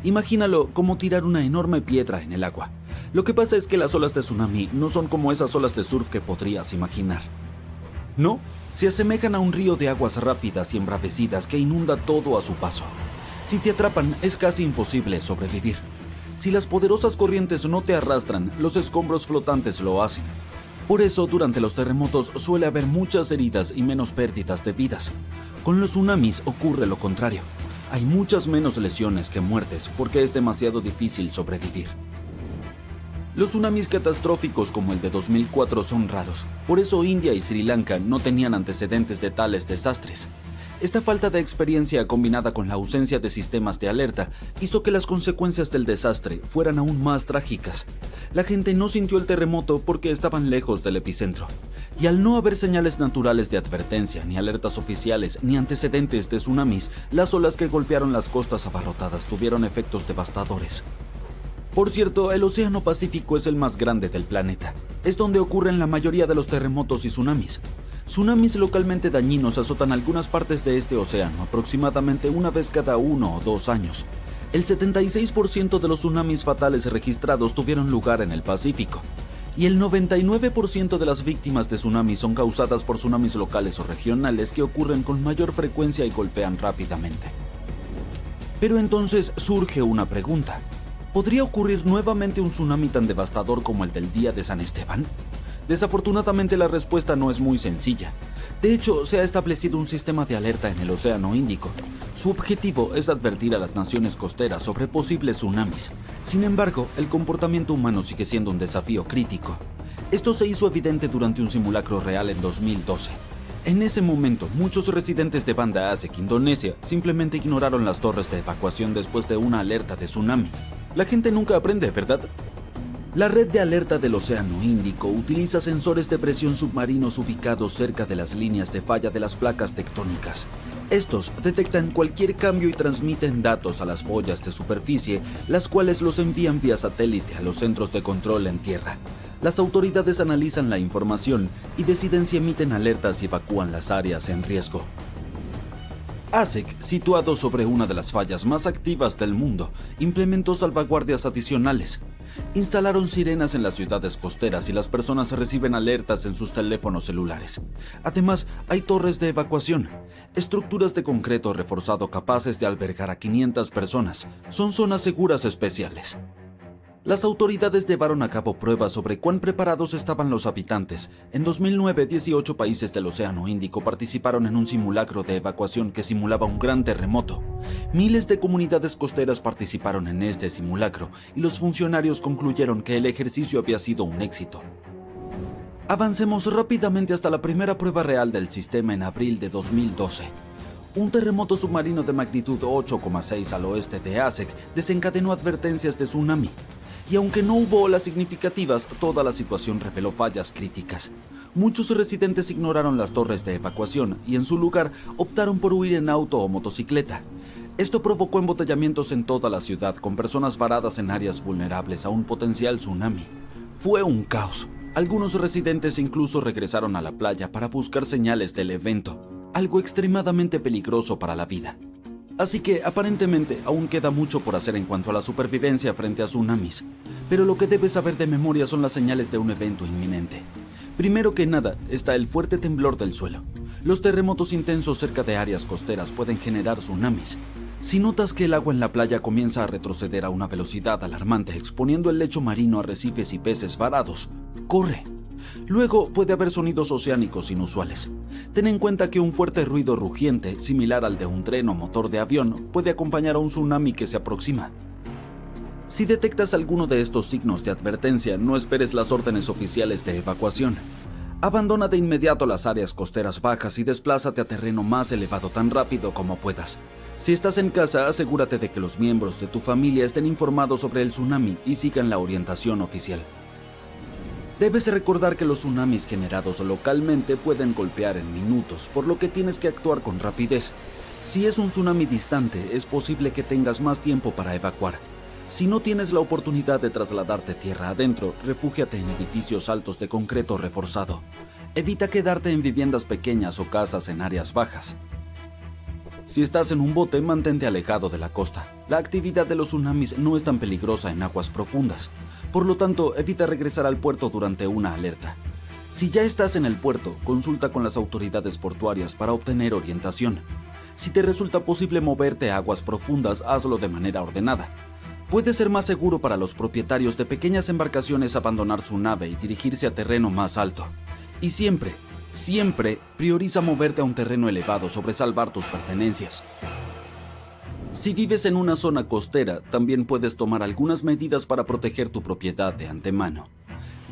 Imagínalo como tirar una enorme piedra en el agua. Lo que pasa es que las olas de tsunami no son como esas olas de surf que podrías imaginar. No, se asemejan a un río de aguas rápidas y embravecidas que inunda todo a su paso. Si te atrapan, es casi imposible sobrevivir. Si las poderosas corrientes no te arrastran, los escombros flotantes lo hacen. Por eso, durante los terremotos suele haber muchas heridas y menos pérdidas de vidas. Con los tsunamis ocurre lo contrario. Hay muchas menos lesiones que muertes porque es demasiado difícil sobrevivir. Los tsunamis catastróficos como el de 2004 son raros, por eso India y Sri Lanka no tenían antecedentes de tales desastres. Esta falta de experiencia combinada con la ausencia de sistemas de alerta hizo que las consecuencias del desastre fueran aún más trágicas. La gente no sintió el terremoto porque estaban lejos del epicentro. Y al no haber señales naturales de advertencia, ni alertas oficiales, ni antecedentes de tsunamis, las olas que golpearon las costas abarrotadas tuvieron efectos devastadores. Por cierto, el Océano Pacífico es el más grande del planeta. Es donde ocurren la mayoría de los terremotos y tsunamis. Tsunamis localmente dañinos azotan algunas partes de este océano aproximadamente una vez cada 1 o 2 años. El 76% de los tsunamis fatales registrados tuvieron lugar en el Pacífico. Y el 99% de las víctimas de tsunamis son causadas por tsunamis locales o regionales que ocurren con mayor frecuencia y golpean rápidamente. Pero entonces surge una pregunta. ¿Podría ocurrir nuevamente un tsunami tan devastador como el del día de San Esteban? Desafortunadamente la respuesta no es muy sencilla. De hecho, se ha establecido un sistema de alerta en el Océano Índico. Su objetivo es advertir a las naciones costeras sobre posibles tsunamis. Sin embargo, el comportamiento humano sigue siendo un desafío crítico. Esto se hizo evidente durante un simulacro real en 2012. En ese momento, muchos residentes de Banda Aceh, Indonesia, simplemente ignoraron las torres de evacuación después de una alerta de tsunami. La gente nunca aprende, ¿verdad? La red de alerta del Océano Índico utiliza sensores de presión submarinos ubicados cerca de las líneas de falla de las placas tectónicas. Estos detectan cualquier cambio y transmiten datos a las boyas de superficie, las cuales los envían vía satélite a los centros de control en tierra. Las autoridades analizan la información y deciden si emiten alertas y evacúan las áreas en riesgo. ASEC, situado sobre una de las fallas más activas del mundo, implementó salvaguardias adicionales. Instalaron sirenas en las ciudades costeras y las personas reciben alertas en sus teléfonos celulares. Además, hay torres de evacuación, estructuras de concreto reforzado capaces de albergar a 500 personas. Son zonas seguras especiales. Las autoridades llevaron a cabo pruebas sobre cuán preparados estaban los habitantes. En 2009, 18 países del Océano Índico participaron en un simulacro de evacuación que simulaba un gran terremoto. Miles de comunidades costeras participaron en este simulacro y los funcionarios concluyeron que el ejercicio había sido un éxito. Avancemos rápidamente hasta la primera prueba real del sistema en abril de 2012. Un terremoto submarino de magnitud 8,6 al oeste de ASEC desencadenó advertencias de tsunami. Y aunque no hubo olas significativas, toda la situación reveló fallas críticas. Muchos residentes ignoraron las torres de evacuación y en su lugar optaron por huir en auto o motocicleta. Esto provocó embotellamientos en toda la ciudad, con personas varadas en áreas vulnerables a un potencial tsunami. Fue un caos. Algunos residentes incluso regresaron a la playa para buscar señales del evento, algo extremadamente peligroso para la vida. Así que, aparentemente, aún queda mucho por hacer en cuanto a la supervivencia frente a tsunamis. Pero lo que debes saber de memoria son las señales de un evento inminente. Primero que nada, está el fuerte temblor del suelo. Los terremotos intensos cerca de áreas costeras pueden generar tsunamis. Si notas que el agua en la playa comienza a retroceder a una velocidad alarmante, exponiendo el lecho marino a arrecifes y peces varados, corre. Luego puede haber sonidos oceánicos inusuales. Ten en cuenta que un fuerte ruido rugiente, similar al de un tren o motor de avión, puede acompañar a un tsunami que se aproxima. Si detectas alguno de estos signos de advertencia, no esperes las órdenes oficiales de evacuación. Abandona de inmediato las áreas costeras bajas y desplázate a terreno más elevado tan rápido como puedas. Si estás en casa, asegúrate de que los miembros de tu familia estén informados sobre el tsunami y sigan la orientación oficial. Debes recordar que los tsunamis generados localmente pueden golpear en minutos, por lo que tienes que actuar con rapidez. Si es un tsunami distante, es posible que tengas más tiempo para evacuar. Si no tienes la oportunidad de trasladarte tierra adentro, refúgiate en edificios altos de concreto reforzado. Evita quedarte en viviendas pequeñas o casas en áreas bajas. Si estás en un bote, mantente alejado de la costa. La actividad de los tsunamis no es tan peligrosa en aguas profundas. Por lo tanto, evita regresar al puerto durante una alerta. Si ya estás en el puerto, consulta con las autoridades portuarias para obtener orientación. Si te resulta posible moverte a aguas profundas, hazlo de manera ordenada. Puede ser más seguro para los propietarios de pequeñas embarcaciones abandonar su nave y dirigirse a terreno más alto. Y siempre prioriza moverte a un terreno elevado sobre salvar tus pertenencias. Si vives en una zona costera, también puedes tomar algunas medidas para proteger tu propiedad de antemano.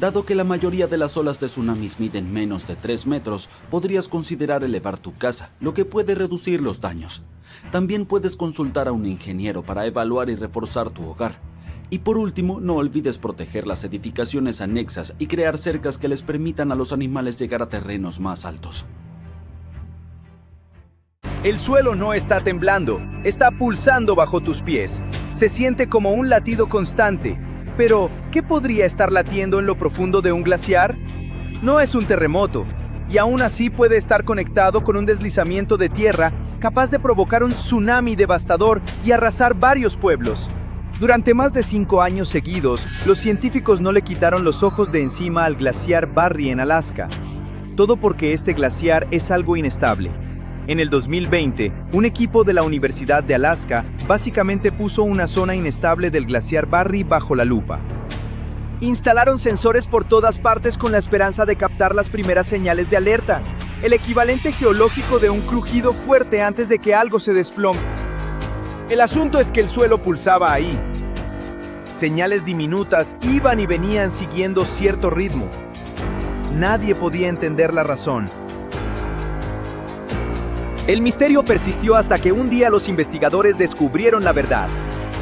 Dado que la mayoría de las olas de tsunamis miden menos de 3 metros, podrías considerar elevar tu casa, lo que puede reducir los daños. También puedes consultar a un ingeniero para evaluar y reforzar tu hogar. Y por último, no olvides proteger las edificaciones anexas y crear cercas que les permitan a los animales llegar a terrenos más altos. El suelo no está temblando, está pulsando bajo tus pies. Se siente como un latido constante. Pero, ¿qué podría estar latiendo en lo profundo de un glaciar? No es un terremoto, y aún así puede estar conectado con un deslizamiento de tierra capaz de provocar un tsunami devastador y arrasar varios pueblos. Durante más de 5 años seguidos, los científicos no le quitaron los ojos de encima al glaciar Barry en Alaska. Todo porque este glaciar es algo inestable. En el 2020, un equipo de la Universidad de Alaska básicamente puso una zona inestable del glaciar Barry bajo la lupa. Instalaron sensores por todas partes con la esperanza de captar las primeras señales de alerta, el equivalente geológico de un crujido fuerte antes de que algo se desplome. El asunto es que el suelo pulsaba ahí. Señales diminutas iban y venían siguiendo cierto ritmo. Nadie podía entender la razón. El misterio persistió hasta que un día los investigadores descubrieron la verdad.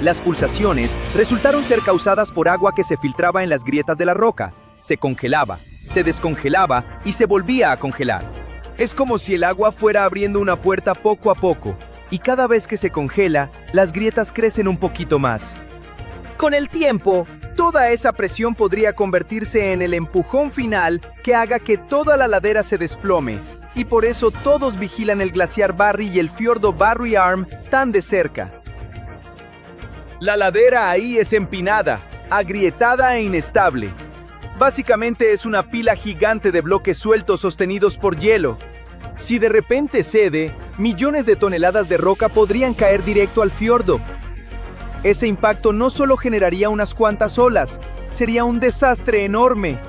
Las pulsaciones resultaron ser causadas por agua que se filtraba en las grietas de la roca, se congelaba, se descongelaba y se volvía a congelar. Es como si el agua fuera abriendo una puerta poco a poco, y cada vez que se congela, las grietas crecen un poquito más. Con el tiempo, toda esa presión podría convertirse en el empujón final que haga que toda la ladera se desplome. Y por eso todos vigilan el glaciar Barry y el fiordo Barry Arm tan de cerca. La ladera ahí es empinada, agrietada e inestable. Básicamente es una pila gigante de bloques sueltos sostenidos por hielo. Si de repente cede, millones de toneladas de roca podrían caer directo al fiordo. Ese impacto no solo generaría unas cuantas olas, sería un desastre enorme.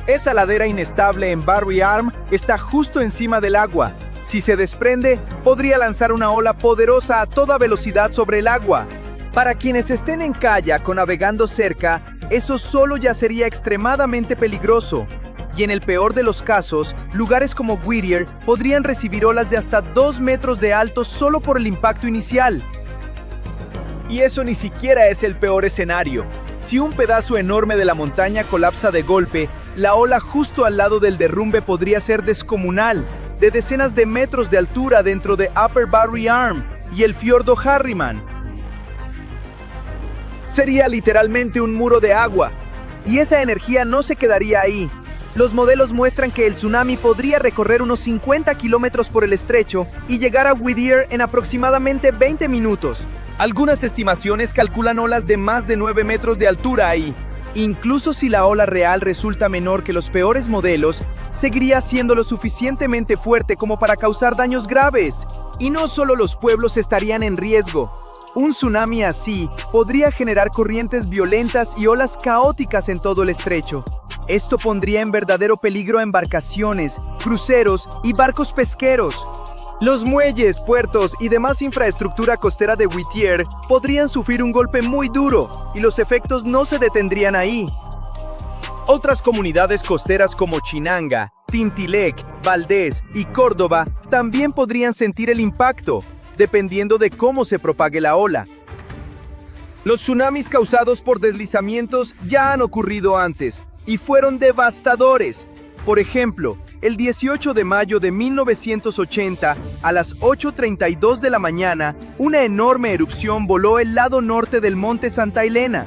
Esa ladera inestable en Barry Arm está justo encima del agua. Si se desprende, podría lanzar una ola poderosa a toda velocidad sobre el agua. Para quienes estén en kayak o navegando cerca, eso solo ya sería extremadamente peligroso. Y en el peor de los casos, lugares como Whittier podrían recibir olas de hasta 2 metros de alto solo por el impacto inicial. Y eso ni siquiera es el peor escenario. Si un pedazo enorme de la montaña colapsa de golpe, la ola justo al lado del derrumbe podría ser descomunal, de decenas de metros de altura dentro de Upper Barry Arm y el fiordo Harriman. Sería literalmente un muro de agua, y esa energía no se quedaría ahí. Los modelos muestran que el tsunami podría recorrer unos 50 kilómetros por el estrecho y llegar a Whittier en aproximadamente 20 minutos. Algunas estimaciones calculan olas de más de 9 metros de altura ahí. Incluso si la ola real resulta menor que los peores modelos, seguiría siendo lo suficientemente fuerte como para causar daños graves. Y no solo los pueblos estarían en riesgo. Un tsunami así podría generar corrientes violentas y olas caóticas en todo el estrecho. Esto pondría en verdadero peligro a embarcaciones, cruceros y barcos pesqueros. Los muelles, puertos y demás infraestructura costera de Whittier podrían sufrir un golpe muy duro, y los efectos no se detendrían ahí. Otras comunidades costeras como Chinanga, Tintilec, Valdés y Córdoba también podrían sentir el impacto, dependiendo de cómo se propague la ola. Los tsunamis causados por deslizamientos ya han ocurrido antes, y fueron devastadores. Por ejemplo, el 18 de mayo de 1980, a las 8:32 de la mañana, una enorme erupción voló el lado norte del monte Santa Elena.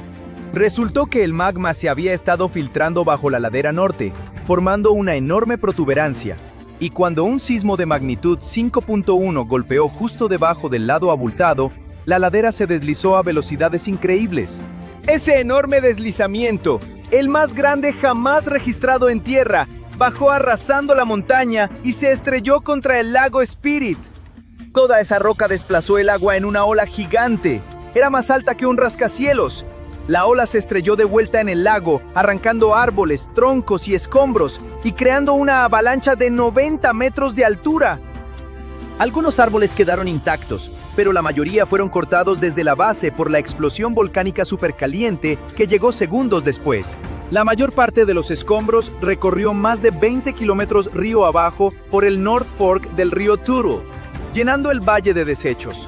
Resultó que el magma se había estado filtrando bajo la ladera norte, formando una enorme protuberancia. Y cuando un sismo de magnitud 5.1 golpeó justo debajo del lado abultado, la ladera se deslizó a velocidades increíbles. Ese enorme deslizamiento, el más grande jamás registrado en tierra, bajó arrasando la montaña y se estrelló contra el lago Spirit. Toda esa roca desplazó el agua en una ola gigante. Era más alta que un rascacielos. La ola se estrelló de vuelta en el lago, arrancando árboles, troncos y escombros, y creando una avalancha de 90 metros de altura. Algunos árboles quedaron intactos, pero la mayoría fueron cortados desde la base por la explosión volcánica supercaliente que llegó segundos después. La mayor parte de los escombros recorrió más de 20 kilómetros río abajo por el North Fork del río Toutle, llenando el valle de desechos.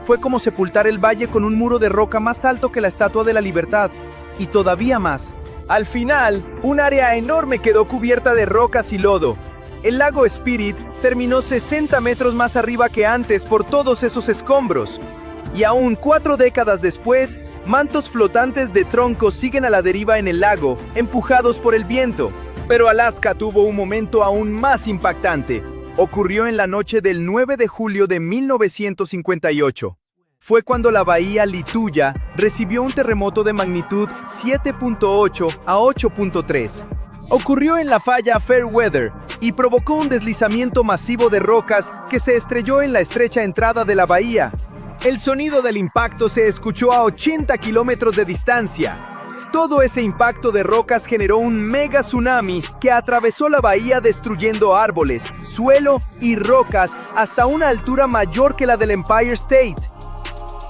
Fue como sepultar el valle con un muro de roca más alto que la Estatua de la Libertad, y todavía más. Al final, un área enorme quedó cubierta de rocas y lodo. El lago Spirit terminó 60 metros más arriba que antes por todos esos escombros. Y aún 4 décadas después, mantos flotantes de troncos siguen a la deriva en el lago, empujados por el viento. Pero Alaska tuvo un momento aún más impactante. Ocurrió en la noche del 9 de julio de 1958. Fue cuando la bahía Lituya recibió un terremoto de magnitud 7.8 a 8.3. Ocurrió en la falla Fairweather y provocó un deslizamiento masivo de rocas que se estrelló en la estrecha entrada de la bahía. El sonido del impacto se escuchó a 80 kilómetros de distancia. Todo ese impacto de rocas generó un mega tsunami que atravesó la bahía destruyendo árboles, suelo y rocas hasta una altura mayor que la del Empire State.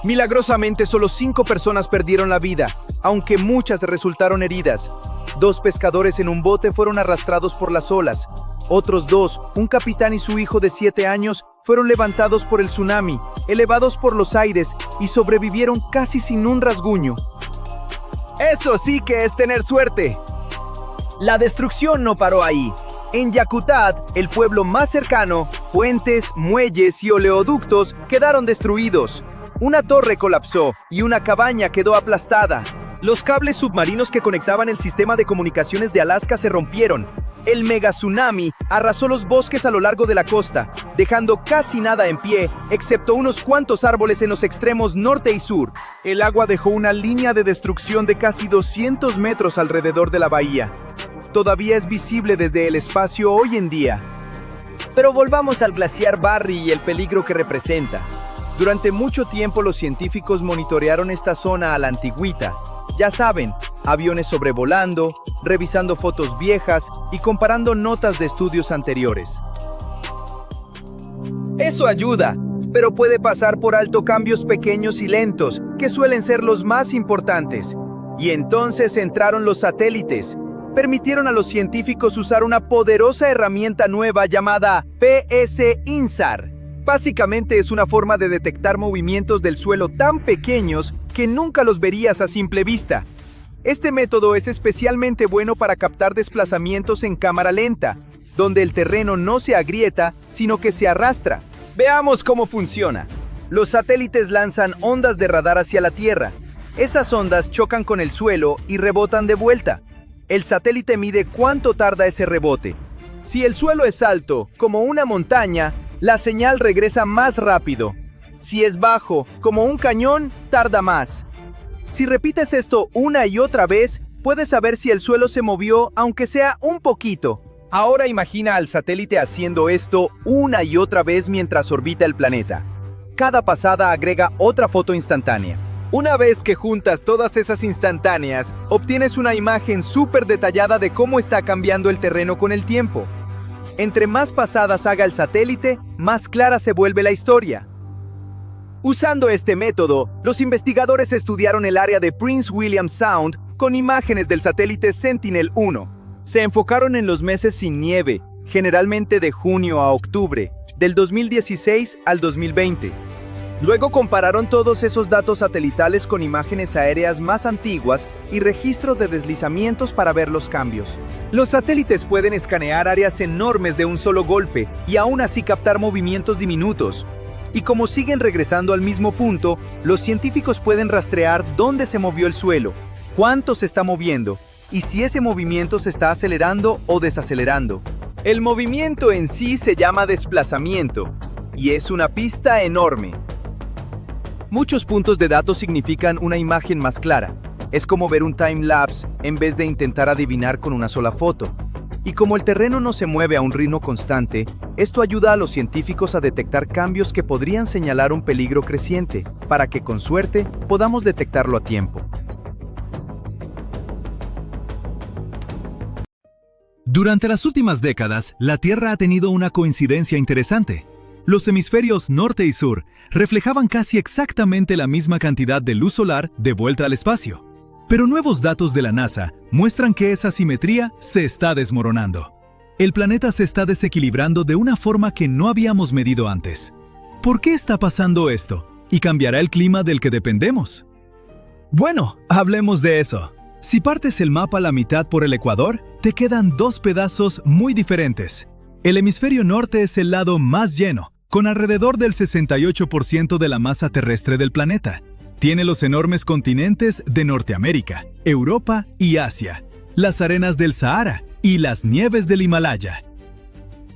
Milagrosamente, solo 5 personas perdieron la vida, aunque muchas resultaron heridas. 2 pescadores en un bote fueron arrastrados por las olas. Otros 2, un capitán y su hijo de 7 años, fueron levantados por el tsunami, elevados por los aires y sobrevivieron casi sin un rasguño. ¡Eso sí que es tener suerte! La destrucción no paró ahí. En Yakutat, el pueblo más cercano, puentes, muelles y oleoductos quedaron destruidos. Una torre colapsó y una cabaña quedó aplastada. Los cables submarinos que conectaban el sistema de comunicaciones de Alaska se rompieron. El mega tsunami arrasó los bosques a lo largo de la costa, dejando casi nada en pie, excepto unos cuantos árboles en los extremos norte y sur. El agua dejó una línea de destrucción de casi 200 metros alrededor de la bahía. Todavía es visible desde el espacio hoy en día. Pero volvamos al glaciar Barry y el peligro que representa. Durante mucho tiempo los científicos monitorearon esta zona a la antigüita. Ya saben, aviones sobrevolando, revisando fotos viejas y comparando notas de estudios anteriores. Eso ayuda, pero puede pasar por alto cambios pequeños y lentos, que suelen ser los más importantes. Y entonces entraron los satélites. Permitieron a los científicos usar una poderosa herramienta nueva llamada PS-INSAR. Básicamente es una forma de detectar movimientos del suelo tan pequeños que nunca los verías a simple vista. Este método es especialmente bueno para captar desplazamientos en cámara lenta, donde el terreno no se agrieta, sino que se arrastra. Veamos cómo funciona. Los satélites lanzan ondas de radar hacia la Tierra. Esas ondas chocan con el suelo y rebotan de vuelta. El satélite mide cuánto tarda ese rebote. Si el suelo es alto, como una montaña, la señal regresa más rápido. Si es bajo, como un cañón, tarda más. Si repites esto una y otra vez, puedes saber si el suelo se movió, aunque sea un poquito. Ahora imagina al satélite haciendo esto una y otra vez mientras orbita el planeta. Cada pasada agrega otra foto instantánea. Una vez que juntas todas esas instantáneas, obtienes una imagen súper detallada de cómo está cambiando el terreno con el tiempo. Entre más pasadas haga el satélite, más clara se vuelve la historia. Usando este método, los investigadores estudiaron el área de Prince William Sound con imágenes del satélite Sentinel-1. Se enfocaron en los meses sin nieve, generalmente de junio a octubre, del 2016 al 2020. Luego compararon todos esos datos satelitales con imágenes aéreas más antiguas y registros de deslizamientos para ver los cambios. Los satélites pueden escanear áreas enormes de un solo golpe y aún así captar movimientos diminutos. Y como siguen regresando al mismo punto, los científicos pueden rastrear dónde se movió el suelo, cuánto se está moviendo y si ese movimiento se está acelerando o desacelerando. El movimiento en sí se llama desplazamiento y es una pista enorme. Muchos puntos de datos significan una imagen más clara. Es como ver un time-lapse en vez de intentar adivinar con una sola foto. Y como el terreno no se mueve a un ritmo constante, esto ayuda a los científicos a detectar cambios que podrían señalar un peligro creciente, para que con suerte podamos detectarlo a tiempo. Durante las últimas décadas, la Tierra ha tenido una coincidencia interesante. Los hemisferios norte y sur reflejaban casi exactamente la misma cantidad de luz solar de vuelta al espacio. Pero nuevos datos de la NASA muestran que esa simetría se está desmoronando. El planeta se está desequilibrando de una forma que no habíamos medido antes. ¿Por qué está pasando esto? ¿Y cambiará el clima del que dependemos? Bueno, hablemos de eso. Si partes el mapa a la mitad por el ecuador, te quedan dos pedazos muy diferentes. El hemisferio norte es el lado más lleno, con alrededor del 68% de la masa terrestre del planeta. Tiene los enormes continentes de Norteamérica, Europa y Asia, las arenas del Sahara y las nieves del Himalaya.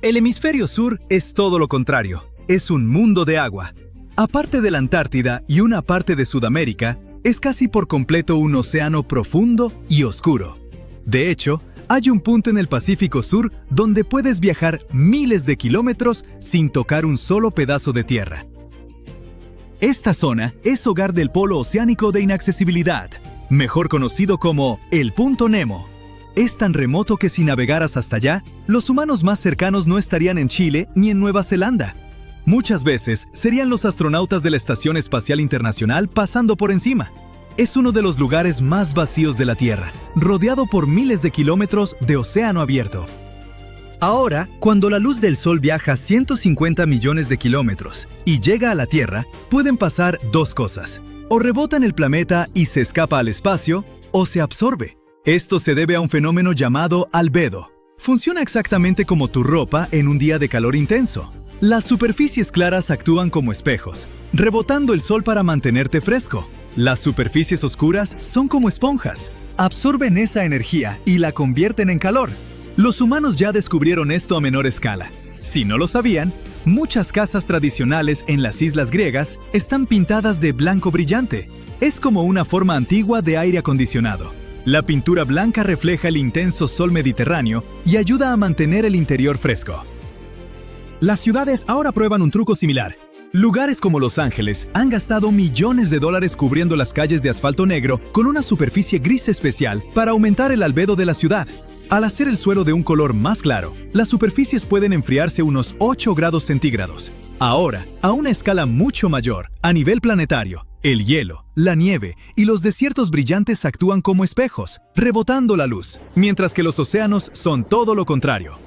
El hemisferio sur es todo lo contrario, es un mundo de agua. Aparte de la Antártida y una parte de Sudamérica, es casi por completo un océano profundo y oscuro. De hecho, hay un punto en el Pacífico Sur donde puedes viajar miles de kilómetros sin tocar un solo pedazo de tierra. Esta zona es hogar del polo oceánico de inaccesibilidad, mejor conocido como el Punto Nemo. Es tan remoto que si navegaras hasta allá, los humanos más cercanos no estarían en Chile ni en Nueva Zelanda. Muchas veces serían los astronautas de la Estación Espacial Internacional pasando por encima. Es uno de los lugares más vacíos de la Tierra, rodeado por miles de kilómetros de océano abierto. Ahora, cuando la luz del Sol viaja 150 millones de kilómetros y llega a la Tierra, pueden pasar dos cosas. O rebota en el planeta y se escapa al espacio, o se absorbe. Esto se debe a un fenómeno llamado albedo. Funciona exactamente como tu ropa en un día de calor intenso. Las superficies claras actúan como espejos, rebotando el sol para mantenerte fresco. Las superficies oscuras son como esponjas. Absorben esa energía y la convierten en calor. Los humanos ya descubrieron esto a menor escala. Si no lo sabían, muchas casas tradicionales en las islas griegas están pintadas de blanco brillante. Es como una forma antigua de aire acondicionado. La pintura blanca refleja el intenso sol mediterráneo y ayuda a mantener el interior fresco. Las ciudades ahora prueban un truco similar. Lugares como Los Ángeles han gastado millones de dólares cubriendo las calles de asfalto negro con una superficie gris especial para aumentar el albedo de la ciudad. Al hacer el suelo de un color más claro, las superficies pueden enfriarse unos 8 grados centígrados. Ahora, a una escala mucho mayor, a nivel planetario, el hielo, la nieve y los desiertos brillantes actúan como espejos, rebotando la luz, mientras que los océanos son todo lo contrario.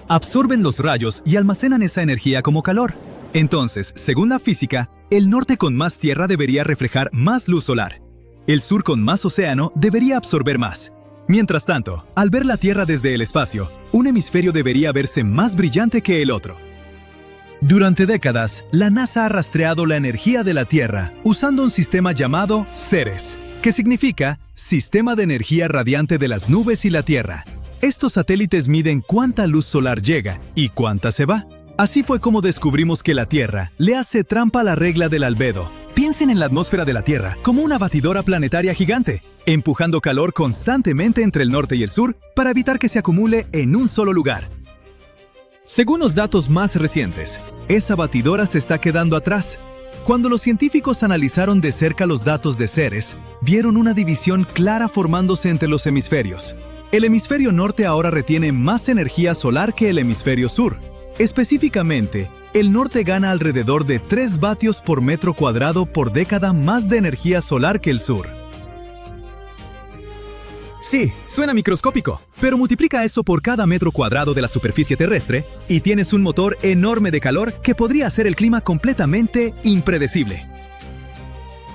Absorben los rayos y almacenan esa energía como calor. Entonces, según la física, el norte con más tierra debería reflejar más luz solar. El sur con más océano debería absorber más. Mientras tanto, al ver la Tierra desde el espacio, un hemisferio debería verse más brillante que el otro. Durante décadas, la NASA ha rastreado la energía de la Tierra usando un sistema llamado CERES, que significa Sistema de Energía Radiante de las Nubes y la Tierra. Estos satélites miden cuánta luz solar llega y cuánta se va. Así fue como descubrimos que la Tierra le hace trampa a la regla del albedo. Piensen en la atmósfera de la Tierra como una batidora planetaria gigante, empujando calor constantemente entre el norte y el sur para evitar que se acumule en un solo lugar. Según los datos más recientes, esa batidora se está quedando atrás. Cuando los científicos analizaron de cerca los datos de CERES, vieron una división clara formándose entre los hemisferios. El hemisferio norte ahora retiene más energía solar que el hemisferio sur. Específicamente, el norte gana alrededor de 3 vatios por metro cuadrado por década más de energía solar que el sur. Sí, suena microscópico, pero multiplica eso por cada metro cuadrado de la superficie terrestre y tienes un motor enorme de calor que podría hacer el clima completamente impredecible.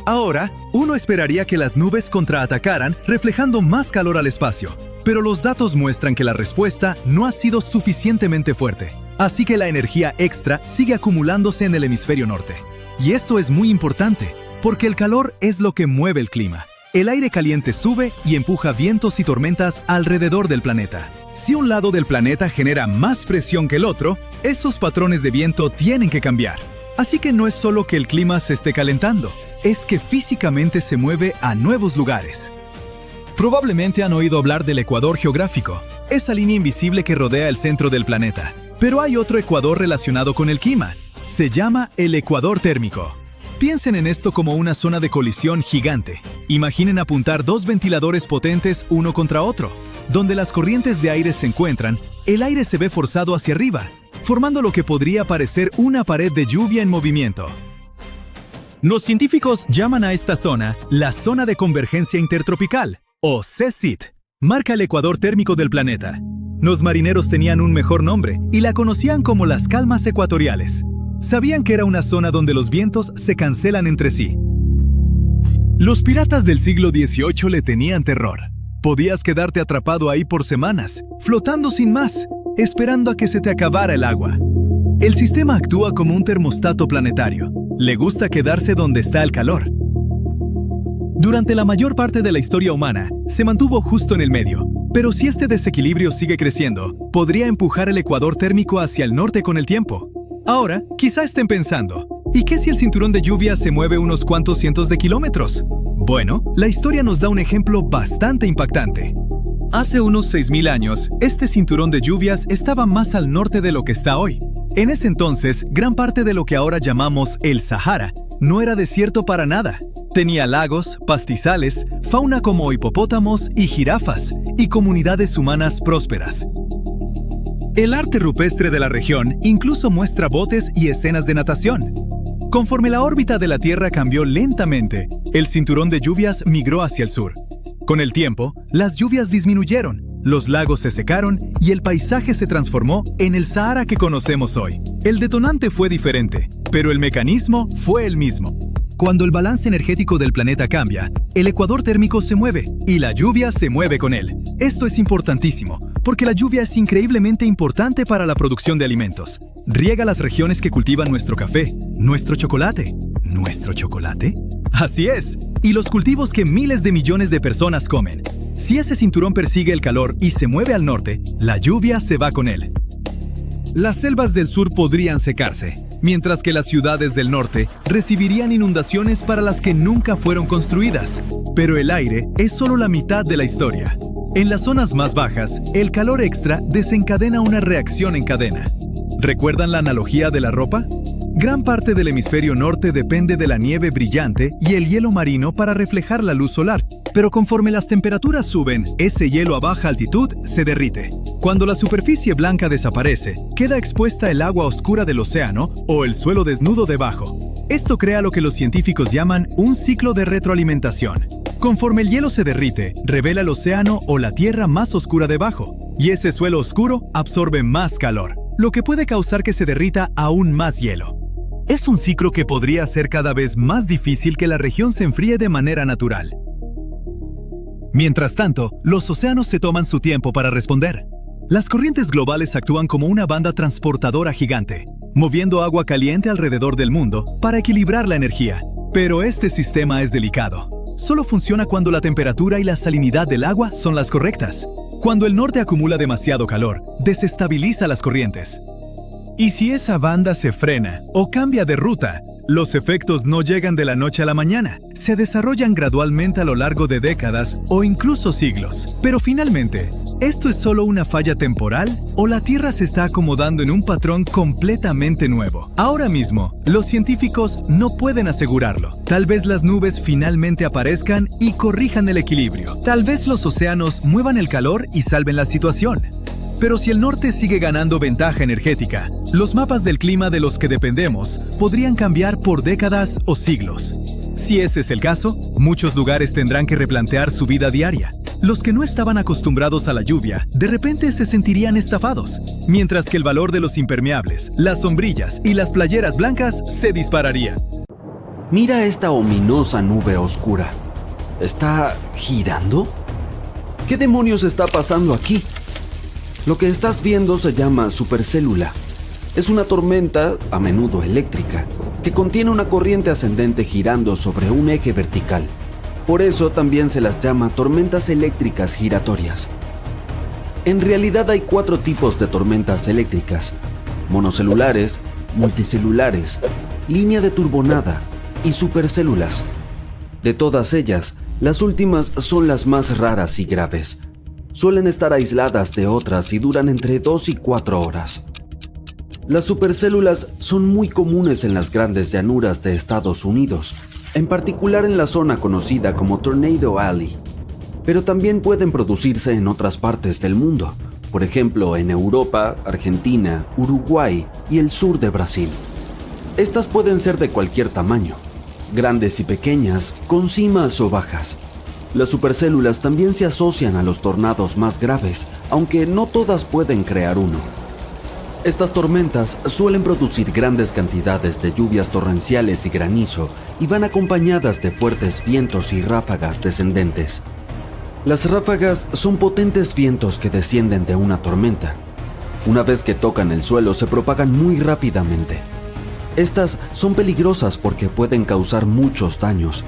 Ahora, uno esperaría que las nubes contraatacaran reflejando más calor al espacio, pero los datos muestran que la respuesta no ha sido suficientemente fuerte. Así que la energía extra sigue acumulándose en el hemisferio norte. Y esto es muy importante, porque el calor es lo que mueve el clima. El aire caliente sube y empuja vientos y tormentas alrededor del planeta. Si un lado del planeta genera más presión que el otro, esos patrones de viento tienen que cambiar. Así que no es solo que el clima se esté calentando, es que físicamente se mueve a nuevos lugares. Probablemente han oído hablar del ecuador geográfico, esa línea invisible que rodea el centro del planeta. Pero hay otro ecuador relacionado con el clima. Se llama el ecuador térmico. Piensen en esto como una zona de colisión gigante. Imaginen apuntar 2 ventiladores potentes uno contra otro. Donde las corrientes de aire se encuentran, el aire se ve forzado hacia arriba, formando lo que podría parecer una pared de lluvia en movimiento. Los científicos llaman a esta zona la Zona de Convergencia Intertropical, o CSIT. Marca el ecuador térmico del planeta. Los marineros tenían un mejor nombre y la conocían como las calmas ecuatoriales. Sabían que era una zona donde los vientos se cancelan entre sí. Los piratas del siglo XVIII le tenían terror. Podías quedarte atrapado ahí por semanas, flotando sin más, esperando a que se te acabara el agua. El sistema actúa como un termostato planetario. Le gusta quedarse donde está el calor. Durante la mayor parte de la historia humana, se mantuvo justo en el medio. Pero si este desequilibrio sigue creciendo, podría empujar el ecuador térmico hacia el norte con el tiempo. Ahora, quizá estén pensando, ¿y qué si el cinturón de lluvia se mueve unos cuantos cientos de kilómetros? Bueno, la historia nos da un ejemplo bastante impactante. Hace unos 6.000 años, este cinturón de lluvias estaba más al norte de lo que está hoy. En ese entonces, gran parte de lo que ahora llamamos el Sahara no era desierto para nada. Tenía lagos, pastizales, fauna como hipopótamos y jirafas, y comunidades humanas prósperas. El arte rupestre de la región incluso muestra botes y escenas de natación. Conforme la órbita de la Tierra cambió lentamente, el cinturón de lluvias migró hacia el sur. Con el tiempo, las lluvias disminuyeron, los lagos se secaron y el paisaje se transformó en el Sahara que conocemos hoy. El detonante fue diferente, pero el mecanismo fue el mismo. Cuando el balance energético del planeta cambia, el ecuador térmico se mueve y la lluvia se mueve con él. Esto es importantísimo, porque la lluvia es increíblemente importante para la producción de alimentos. Riega las regiones que cultivan nuestro café, nuestro chocolate. ¿Nuestro chocolate? Así es, y los cultivos que miles de millones de personas comen. Si ese cinturón persigue el calor y se mueve al norte, la lluvia se va con él. Las selvas del sur podrían secarse, mientras que las ciudades del norte recibirían inundaciones para las que nunca fueron construidas. Pero el aire es solo la mitad de la historia. En las zonas más bajas, el calor extra desencadena una reacción en cadena. ¿Recuerdan la analogía de la ropa? Gran parte del hemisferio norte depende de la nieve brillante y el hielo marino para reflejar la luz solar. Pero conforme las temperaturas suben, ese hielo a baja altitud se derrite. Cuando la superficie blanca desaparece, queda expuesta el agua oscura del océano o el suelo desnudo debajo. Esto crea lo que los científicos llaman un ciclo de retroalimentación. Conforme el hielo se derrite, revela el océano o la tierra más oscura debajo, y ese suelo oscuro absorbe más calor, lo que puede causar que se derrita aún más hielo. Es un ciclo que podría hacer cada vez más difícil que la región se enfríe de manera natural. Mientras tanto, los océanos se toman su tiempo para responder. Las corrientes globales actúan como una banda transportadora gigante, moviendo agua caliente alrededor del mundo para equilibrar la energía. Pero este sistema es delicado. Solo funciona cuando la temperatura y la salinidad del agua son las correctas. Cuando el norte acumula demasiado calor, desestabiliza las corrientes. Y si esa banda se frena o cambia de ruta, los efectos no llegan de la noche a la mañana. Se desarrollan gradualmente a lo largo de décadas o incluso siglos. Pero finalmente, ¿esto es solo una falla temporal o la Tierra se está acomodando en un patrón completamente nuevo? Ahora mismo, los científicos no pueden asegurarlo. Tal vez las nubes finalmente aparezcan y corrijan el equilibrio. Tal vez los océanos muevan el calor y salven la situación. Pero si el norte sigue ganando ventaja energética, los mapas del clima de los que dependemos podrían cambiar por décadas o siglos. Si ese es el caso, muchos lugares tendrán que replantear su vida diaria. Los que no estaban acostumbrados a la lluvia, de repente se sentirían estafados, mientras que el valor de los impermeables, las sombrillas y las playeras blancas se dispararía. Mira esta ominosa nube oscura. ¿Está girando? ¿Qué demonios está pasando aquí? Lo que estás viendo se llama supercélula. Es una tormenta, a menudo eléctrica, que contiene una corriente ascendente girando sobre un eje vertical. Por eso también se las llama tormentas eléctricas giratorias. En realidad hay 4 tipos de tormentas eléctricas: monocelulares, multicelulares, línea de turbonada y supercélulas. De todas ellas, las últimas son las más raras y graves. Suelen estar aisladas de otras y duran entre 2 y 4 horas. Las supercélulas son muy comunes en las grandes llanuras de Estados Unidos, en particular en la zona conocida como Tornado Alley, pero también pueden producirse en otras partes del mundo, por ejemplo en Europa, Argentina, Uruguay y el sur de Brasil. Estas pueden ser de cualquier tamaño, grandes y pequeñas, con cimas o bajas. Las supercélulas también se asocian a los tornados más graves, aunque no todas pueden crear uno. Estas tormentas suelen producir grandes cantidades de lluvias torrenciales y granizo y van acompañadas de fuertes vientos y ráfagas descendentes. Las ráfagas son potentes vientos que descienden de una tormenta. Una vez que tocan el suelo, se propagan muy rápidamente. Estas son peligrosas porque pueden causar muchos daños.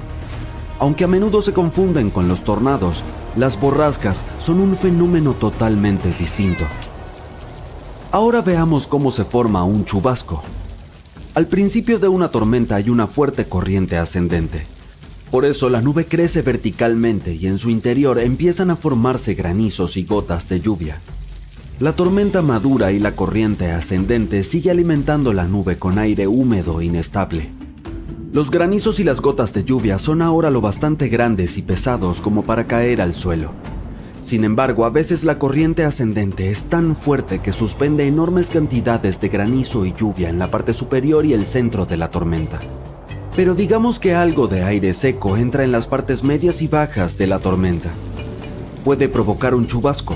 Aunque a menudo se confunden con los tornados, las borrascas son un fenómeno totalmente distinto. Ahora veamos cómo se forma un chubasco. Al principio de una tormenta hay una fuerte corriente ascendente. Por eso la nube crece verticalmente y en su interior empiezan a formarse granizos y gotas de lluvia. La tormenta madura y la corriente ascendente sigue alimentando la nube con aire húmedo e inestable. Los granizos y las gotas de lluvia son ahora lo bastante grandes y pesados como para caer al suelo. Sin embargo, a veces la corriente ascendente es tan fuerte que suspende enormes cantidades de granizo y lluvia en la parte superior y el centro de la tormenta. Pero digamos que algo de aire seco entra en las partes medias y bajas de la tormenta. Puede provocar un chubasco.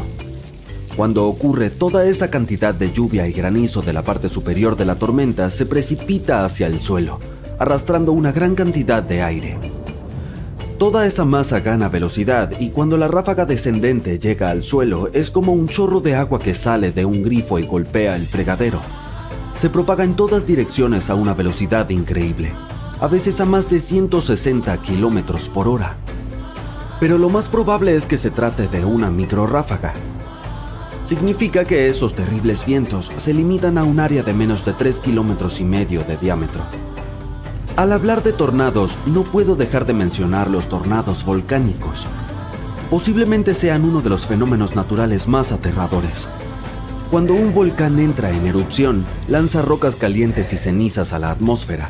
Cuando ocurre, toda esa cantidad de lluvia y granizo de la parte superior de la tormenta se precipita hacia el suelo, arrastrando una gran cantidad de aire. Toda esa masa gana velocidad y cuando la ráfaga descendente llega al suelo es como un chorro de agua que sale de un grifo y golpea el fregadero. Se propaga en todas direcciones a una velocidad increíble, a veces a más de 160 kilómetros por hora. Pero lo más probable es que se trate de una microráfaga. Significa que esos terribles vientos se limitan a un área de menos de 3,5 kilómetros de diámetro. Al hablar de tornados, no puedo dejar de mencionar los tornados volcánicos. Posiblemente sean uno de los fenómenos naturales más aterradores. Cuando un volcán entra en erupción, lanza rocas calientes y cenizas a la atmósfera.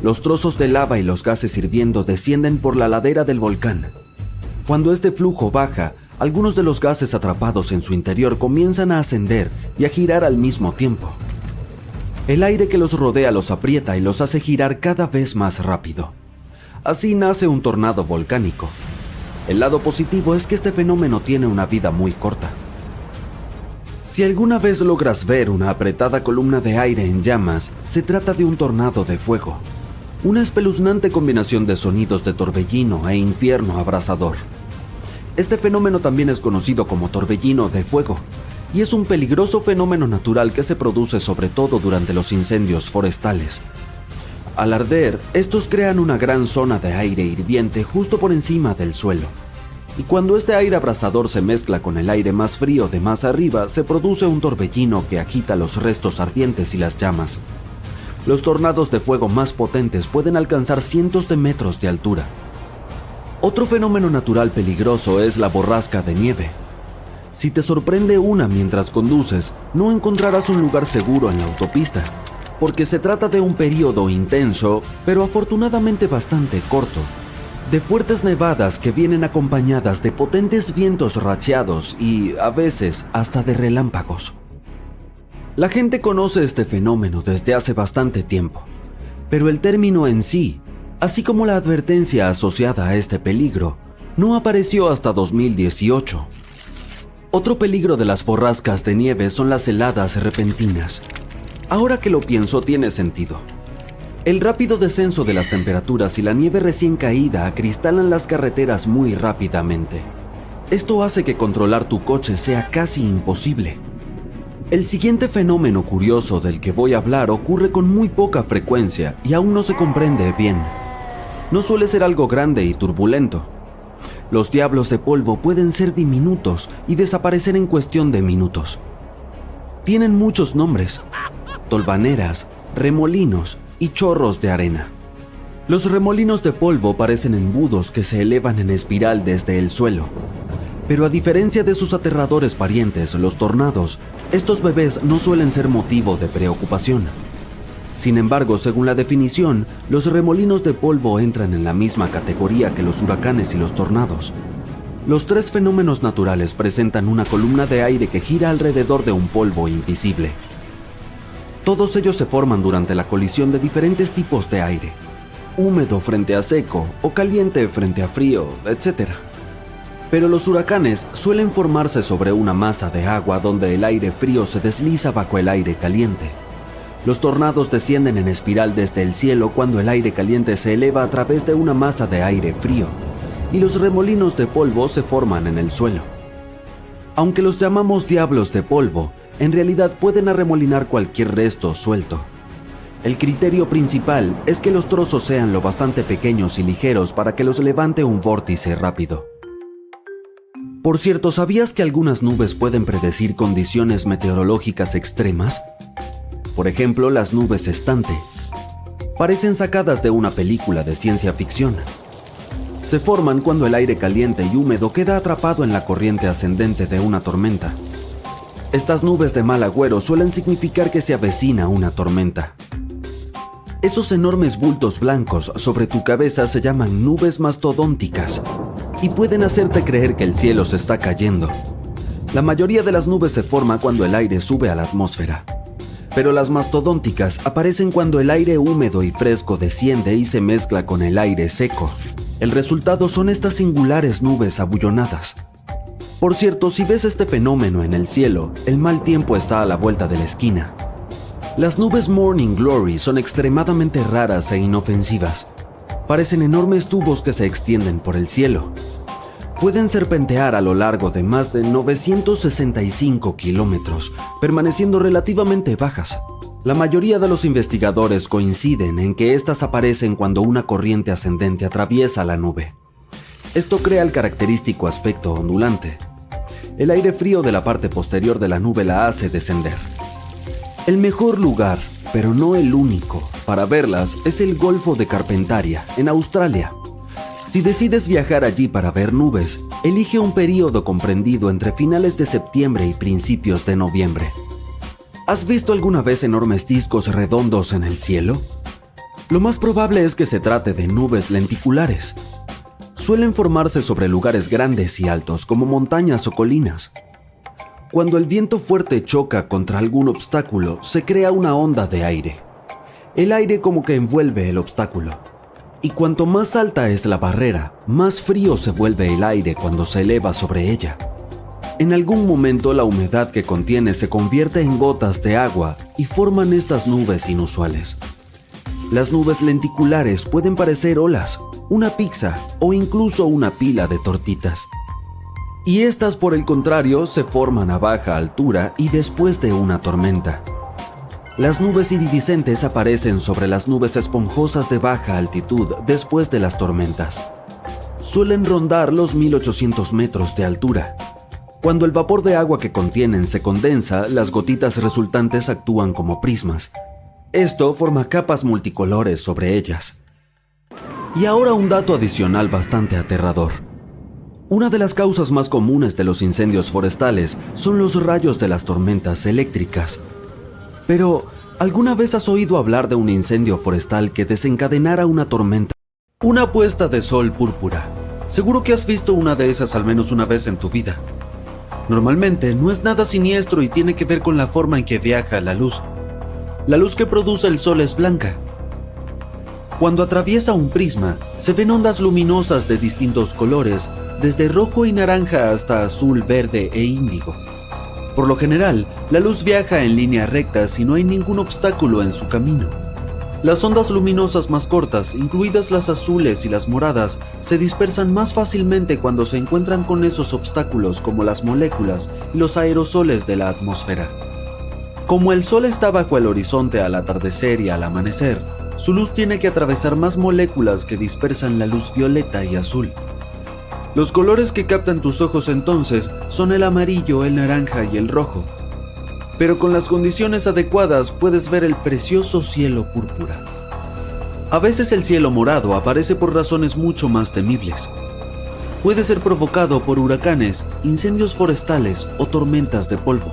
Los trozos de lava y los gases hirviendo descienden por la ladera del volcán. Cuando este flujo baja, algunos de los gases atrapados en su interior comienzan a ascender y a girar al mismo tiempo. El aire que los rodea los aprieta y los hace girar cada vez más rápido. Así nace un tornado volcánico. El lado positivo es que este fenómeno tiene una vida muy corta. Si alguna vez logras ver una apretada columna de aire en llamas, se trata de un tornado de fuego. Una espeluznante combinación de sonidos de torbellino e infierno abrasador. Este fenómeno también es conocido como torbellino de fuego, y es un peligroso fenómeno natural que se produce sobre todo durante los incendios forestales. Al arder, estos crean una gran zona de aire hirviente justo por encima del suelo. Y cuando este aire abrasador se mezcla con el aire más frío de más arriba, se produce un torbellino que agita los restos ardientes y las llamas. Los tornados de fuego más potentes pueden alcanzar cientos de metros de altura. Otro fenómeno natural peligroso es la borrasca de nieve. Si te sorprende una mientras conduces, no encontrarás un lugar seguro en la autopista, porque se trata de un periodo intenso, pero afortunadamente bastante corto, de fuertes nevadas que vienen acompañadas de potentes vientos racheados y, a veces, hasta de relámpagos. La gente conoce este fenómeno desde hace bastante tiempo, pero el término en sí, así como la advertencia asociada a este peligro, no apareció hasta 2018. Otro peligro de las borrascas de nieve son las heladas repentinas. Ahora que lo pienso, tiene sentido. El rápido descenso de las temperaturas y la nieve recién caída acristalan las carreteras muy rápidamente. Esto hace que controlar tu coche sea casi imposible. El siguiente fenómeno curioso del que voy a hablar ocurre con muy poca frecuencia y aún no se comprende bien. No suele ser algo grande y turbulento. Los diablos de polvo pueden ser diminutos y desaparecer en cuestión de minutos. Tienen muchos nombres: tolvaneras, remolinos y chorros de arena. Los remolinos de polvo parecen embudos que se elevan en espiral desde el suelo. Pero a diferencia de sus aterradores parientes, los tornados, estos bebés no suelen ser motivo de preocupación. Sin embargo, según la definición, los remolinos de polvo entran en la misma categoría que los huracanes y los tornados. Los tres fenómenos naturales presentan una columna de aire que gira alrededor de un polvo invisible. Todos ellos se forman durante la colisión de diferentes tipos de aire, húmedo frente a seco o caliente frente a frío, etc. Pero los huracanes suelen formarse sobre una masa de agua donde el aire frío se desliza bajo el aire caliente. Los tornados descienden en espiral desde el cielo cuando el aire caliente se eleva a través de una masa de aire frío, y los remolinos de polvo se forman en el suelo. Aunque los llamamos diablos de polvo, en realidad pueden arremolinar cualquier resto suelto. El criterio principal es que los trozos sean lo bastante pequeños y ligeros para que los levante un vórtice rápido. Por cierto, ¿sabías que algunas nubes pueden predecir condiciones meteorológicas extremas? Por ejemplo, las nubes estante. Parecen sacadas de una película de ciencia ficción. Se forman cuando el aire caliente y húmedo queda atrapado en la corriente ascendente de una tormenta. Estas nubes de mal agüero suelen significar que se avecina una tormenta. Esos enormes bultos blancos sobre tu cabeza se llaman nubes mastodónticas y pueden hacerte creer que el cielo se está cayendo. La mayoría de las nubes se forma cuando el aire sube a la atmósfera. Pero las mastodónticas aparecen cuando el aire húmedo y fresco desciende y se mezcla con el aire seco. El resultado son estas singulares nubes abullonadas. Por cierto, si ves este fenómeno en el cielo, el mal tiempo está a la vuelta de la esquina. Las nubes Morning Glory son extremadamente raras e inofensivas. Parecen enormes tubos que se extienden por el cielo. Pueden serpentear a lo largo de más de 965 kilómetros, permaneciendo relativamente bajas. La mayoría de los investigadores coinciden en que estas aparecen cuando una corriente ascendente atraviesa la nube. Esto crea el característico aspecto ondulante. El aire frío de la parte posterior de la nube la hace descender. El mejor lugar, pero no el único, para verlas es el Golfo de Carpentaria, en Australia. Si decides viajar allí para ver nubes, elige un período comprendido entre finales de septiembre y principios de noviembre. ¿Has visto alguna vez enormes discos redondos en el cielo? Lo más probable es que se trate de nubes lenticulares. Suelen formarse sobre lugares grandes y altos como montañas o colinas. Cuando el viento fuerte choca contra algún obstáculo, se crea una onda de aire. El aire como que envuelve el obstáculo. Y cuanto más alta es la barrera, más frío se vuelve el aire cuando se eleva sobre ella. En algún momento la humedad que contiene se convierte en gotas de agua y forman estas nubes inusuales. Las nubes lenticulares pueden parecer olas, una pizza o incluso una pila de tortitas. Y estas, por el contrario, se forman a baja altura y después de una tormenta. Las nubes iridiscentes aparecen sobre las nubes esponjosas de baja altitud después de las tormentas. Suelen rondar los 1800 metros de altura. Cuando el vapor de agua que contienen se condensa, las gotitas resultantes actúan como prismas. Esto forma capas multicolores sobre ellas. Y ahora un dato adicional bastante aterrador. Una de las causas más comunes de los incendios forestales son los rayos de las tormentas eléctricas. Pero, ¿alguna vez has oído hablar de un incendio forestal que desencadenara una tormenta? Una puesta de sol púrpura. Seguro que has visto una de esas al menos una vez en tu vida. Normalmente no es nada siniestro y tiene que ver con la forma en que viaja la luz. La luz que produce el sol es blanca. Cuando atraviesa un prisma, se ven ondas luminosas de distintos colores, desde rojo y naranja hasta azul, verde e índigo. Por lo general, la luz viaja en línea recta si no hay ningún obstáculo en su camino. Las ondas luminosas más cortas, incluidas las azules y las moradas, se dispersan más fácilmente cuando se encuentran con esos obstáculos como las moléculas y los aerosoles de la atmósfera. Como el sol está bajo el horizonte al atardecer y al amanecer, su luz tiene que atravesar más moléculas que dispersan la luz violeta y azul. Los colores que captan tus ojos entonces son el amarillo, el naranja y el rojo. Pero con las condiciones adecuadas puedes ver el precioso cielo púrpura. A veces el cielo morado aparece por razones mucho más temibles. Puede ser provocado por huracanes, incendios forestales o tormentas de polvo.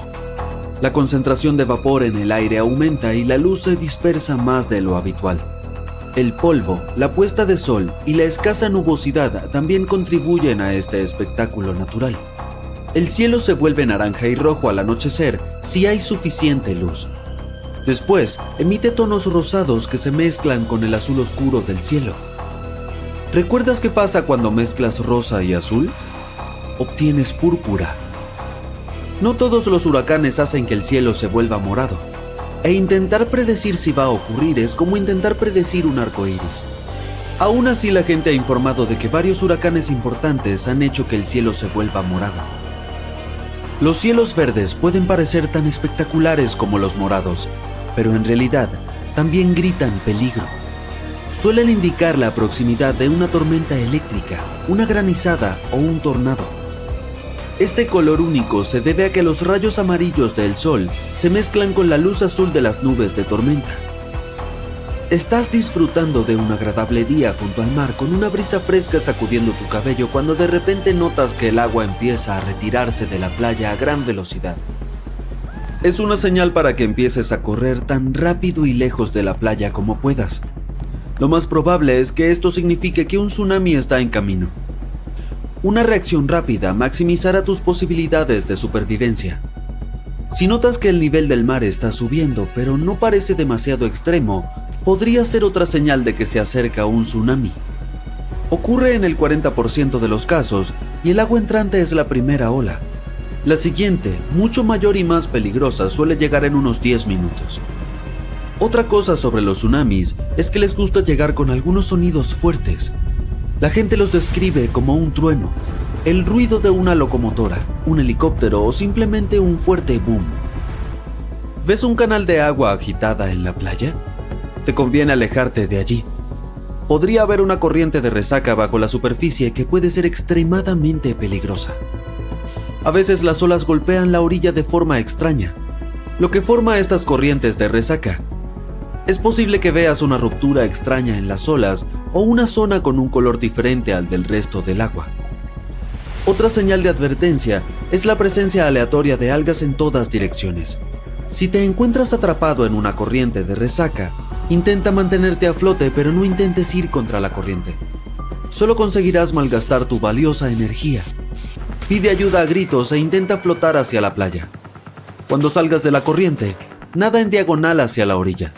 La concentración de vapor en el aire aumenta y la luz se dispersa más de lo habitual. El polvo, la puesta de sol y la escasa nubosidad también contribuyen a este espectáculo natural. El cielo se vuelve naranja y rojo al anochecer si hay suficiente luz. Después, emite tonos rosados que se mezclan con el azul oscuro del cielo. ¿Recuerdas qué pasa cuando mezclas rosa y azul? Obtienes púrpura. No todos los huracanes hacen que el cielo se vuelva morado, e intentar predecir si va a ocurrir es como intentar predecir un arco iris. Aún así, la gente ha informado de que varios huracanes importantes han hecho que el cielo se vuelva morado. Los cielos verdes pueden parecer tan espectaculares como los morados, pero en realidad también gritan peligro. Suelen indicar la proximidad de una tormenta eléctrica, una granizada o un tornado. Este color único se debe a que los rayos amarillos del sol se mezclan con la luz azul de las nubes de tormenta. Estás disfrutando de un agradable día junto al mar con una brisa fresca sacudiendo tu cabello cuando de repente notas que el agua empieza a retirarse de la playa a gran velocidad. Es una señal para que empieces a correr tan rápido y lejos de la playa como puedas. Lo más probable es que esto signifique que un tsunami está en camino. Una reacción rápida maximizará tus posibilidades de supervivencia. Si notas que el nivel del mar está subiendo, pero no parece demasiado extremo, podría ser otra señal de que se acerca un tsunami. Ocurre en el 40% de los casos y el agua entrante es la primera ola. La siguiente, mucho mayor y más peligrosa, suele llegar en unos 10 minutos. Otra cosa sobre los tsunamis es que les gusta llegar con algunos sonidos fuertes. La gente los describe como un trueno, el ruido de una locomotora, un helicóptero o simplemente un fuerte boom. ¿Ves un canal de agua agitada en la playa? Te conviene alejarte de allí. Podría haber una corriente de resaca bajo la superficie que puede ser extremadamente peligrosa. A veces las olas golpean la orilla de forma extraña, lo que forma estas corrientes de resaca. Es posible que veas una ruptura extraña en las olas o una zona con un color diferente al del resto del agua. Otra señal de advertencia es la presencia aleatoria de algas en todas direcciones. Si te encuentras atrapado en una corriente de resaca, intenta mantenerte a flote, pero no intentes ir contra la corriente. Solo conseguirás malgastar tu valiosa energía. Pide ayuda a gritos e intenta flotar hacia la playa. Cuando salgas de la corriente, nada en diagonal hacia la orilla.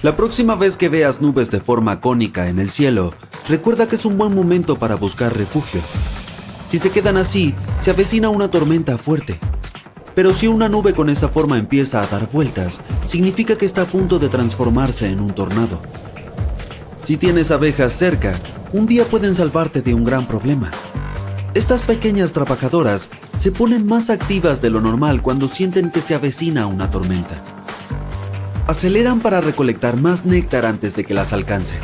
La próxima vez que veas nubes de forma cónica en el cielo, recuerda que es un buen momento para buscar refugio. Si se quedan así, se avecina una tormenta fuerte. Pero si una nube con esa forma empieza a dar vueltas, significa que está a punto de transformarse en un tornado. Si tienes abejas cerca, un día pueden salvarte de un gran problema. Estas pequeñas trabajadoras se ponen más activas de lo normal cuando sienten que se avecina una tormenta. Aceleran para recolectar más néctar antes de que las alcance.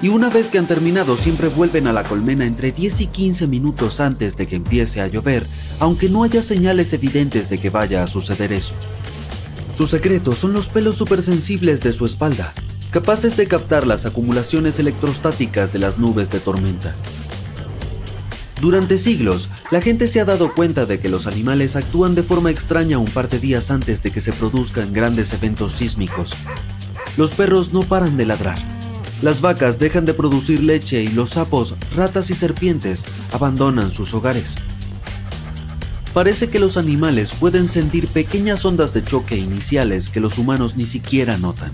Y una vez que han terminado, siempre vuelven a la colmena entre 10 y 15 minutos antes de que empiece a llover, aunque no haya señales evidentes de que vaya a suceder eso. Su secreto son los pelos supersensibles de su espalda, capaces de captar las acumulaciones electrostáticas de las nubes de tormenta. Durante siglos, la gente se ha dado cuenta de que los animales actúan de forma extraña un par de días antes de que se produzcan grandes eventos sísmicos. Los perros no paran de ladrar. Las vacas dejan de producir leche y los sapos, ratas y serpientes abandonan sus hogares. Parece que los animales pueden sentir pequeñas ondas de choque iniciales que los humanos ni siquiera notan.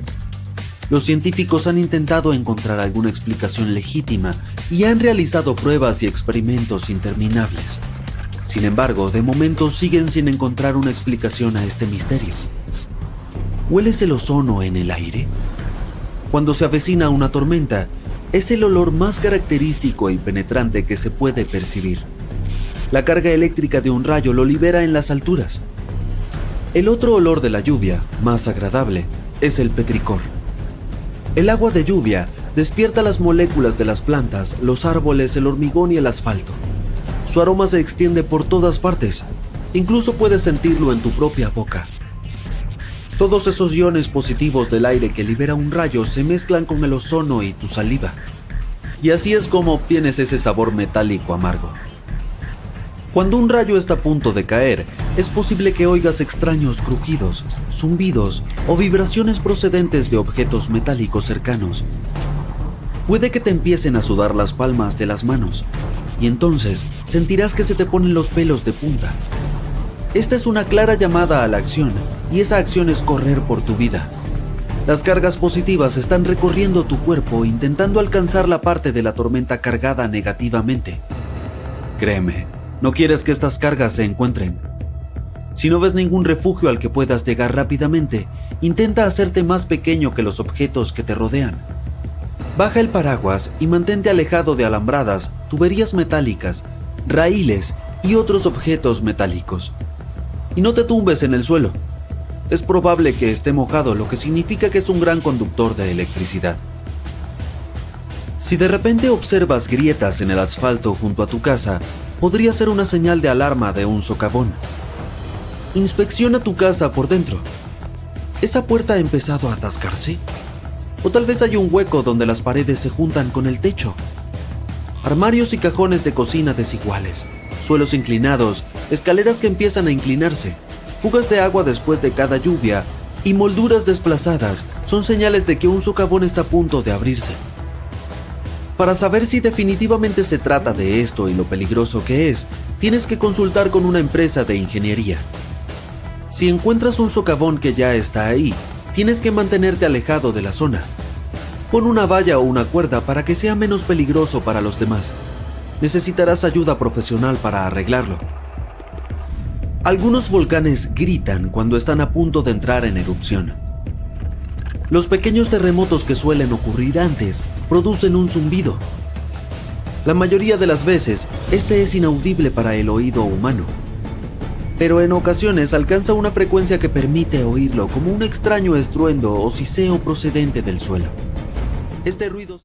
Los científicos han intentado encontrar alguna explicación legítima y han realizado pruebas y experimentos interminables. Sin embargo, de momento siguen sin encontrar una explicación a este misterio. ¿Hueles el ozono en el aire? Cuando se avecina una tormenta, es el olor más característico y penetrante que se puede percibir. La carga eléctrica de un rayo lo libera en las alturas. El otro olor de la lluvia, más agradable, es el petricor. El agua de lluvia despierta las moléculas de las plantas, los árboles, el hormigón y el asfalto. Su aroma se extiende por todas partes. Incluso puedes sentirlo en tu propia boca. Todos esos iones positivos del aire que libera un rayo se mezclan con el ozono y tu saliva. Y así es como obtienes ese sabor metálico amargo. Cuando un rayo está a punto de caer, es posible que oigas extraños crujidos, zumbidos o vibraciones procedentes de objetos metálicos cercanos, Puede que te empiecen a sudar las palmas de las manos, y entonces sentirás que se te ponen los pelos de punta. Esta es una clara llamada a la acción, y esa acción es correr por tu vida. Las cargas positivas están recorriendo tu cuerpo intentando alcanzar la parte de la tormenta cargada negativamente. Créeme, no quieres que estas cargas se encuentren. Si no ves ningún refugio al que puedas llegar rápidamente, intenta hacerte más pequeño que los objetos que te rodean. Baja el paraguas y mantente alejado de alambradas, tuberías metálicas, raíles y otros objetos metálicos. Y no te tumbes en el suelo. Es probable que esté mojado, lo que significa que es un gran conductor de electricidad. Si de repente observas grietas en el asfalto junto a tu casa, podría ser una señal de alarma de un socavón. Inspecciona tu casa por dentro. ¿Esa puerta ha empezado a atascarse? O tal vez hay un hueco donde las paredes se juntan con el techo. Armarios y cajones de cocina desiguales, suelos inclinados, escaleras que empiezan a inclinarse, fugas de agua después de cada lluvia y molduras desplazadas son señales de que un socavón está a punto de abrirse. Para saber si definitivamente se trata de esto y lo peligroso que es, tienes que consultar con una empresa de ingeniería. Si encuentras un socavón que ya está ahí, tienes que mantenerte alejado de la zona. Pon una valla o una cuerda para que sea menos peligroso para los demás. Necesitarás ayuda profesional para arreglarlo. Algunos volcanes gritan cuando están a punto de entrar en erupción. Los pequeños terremotos que suelen ocurrir antes producen un zumbido. La mayoría de las veces, este es inaudible para el oído humano, pero en ocasiones alcanza una frecuencia que permite oírlo como un extraño estruendo o siseo procedente del suelo. Este ruido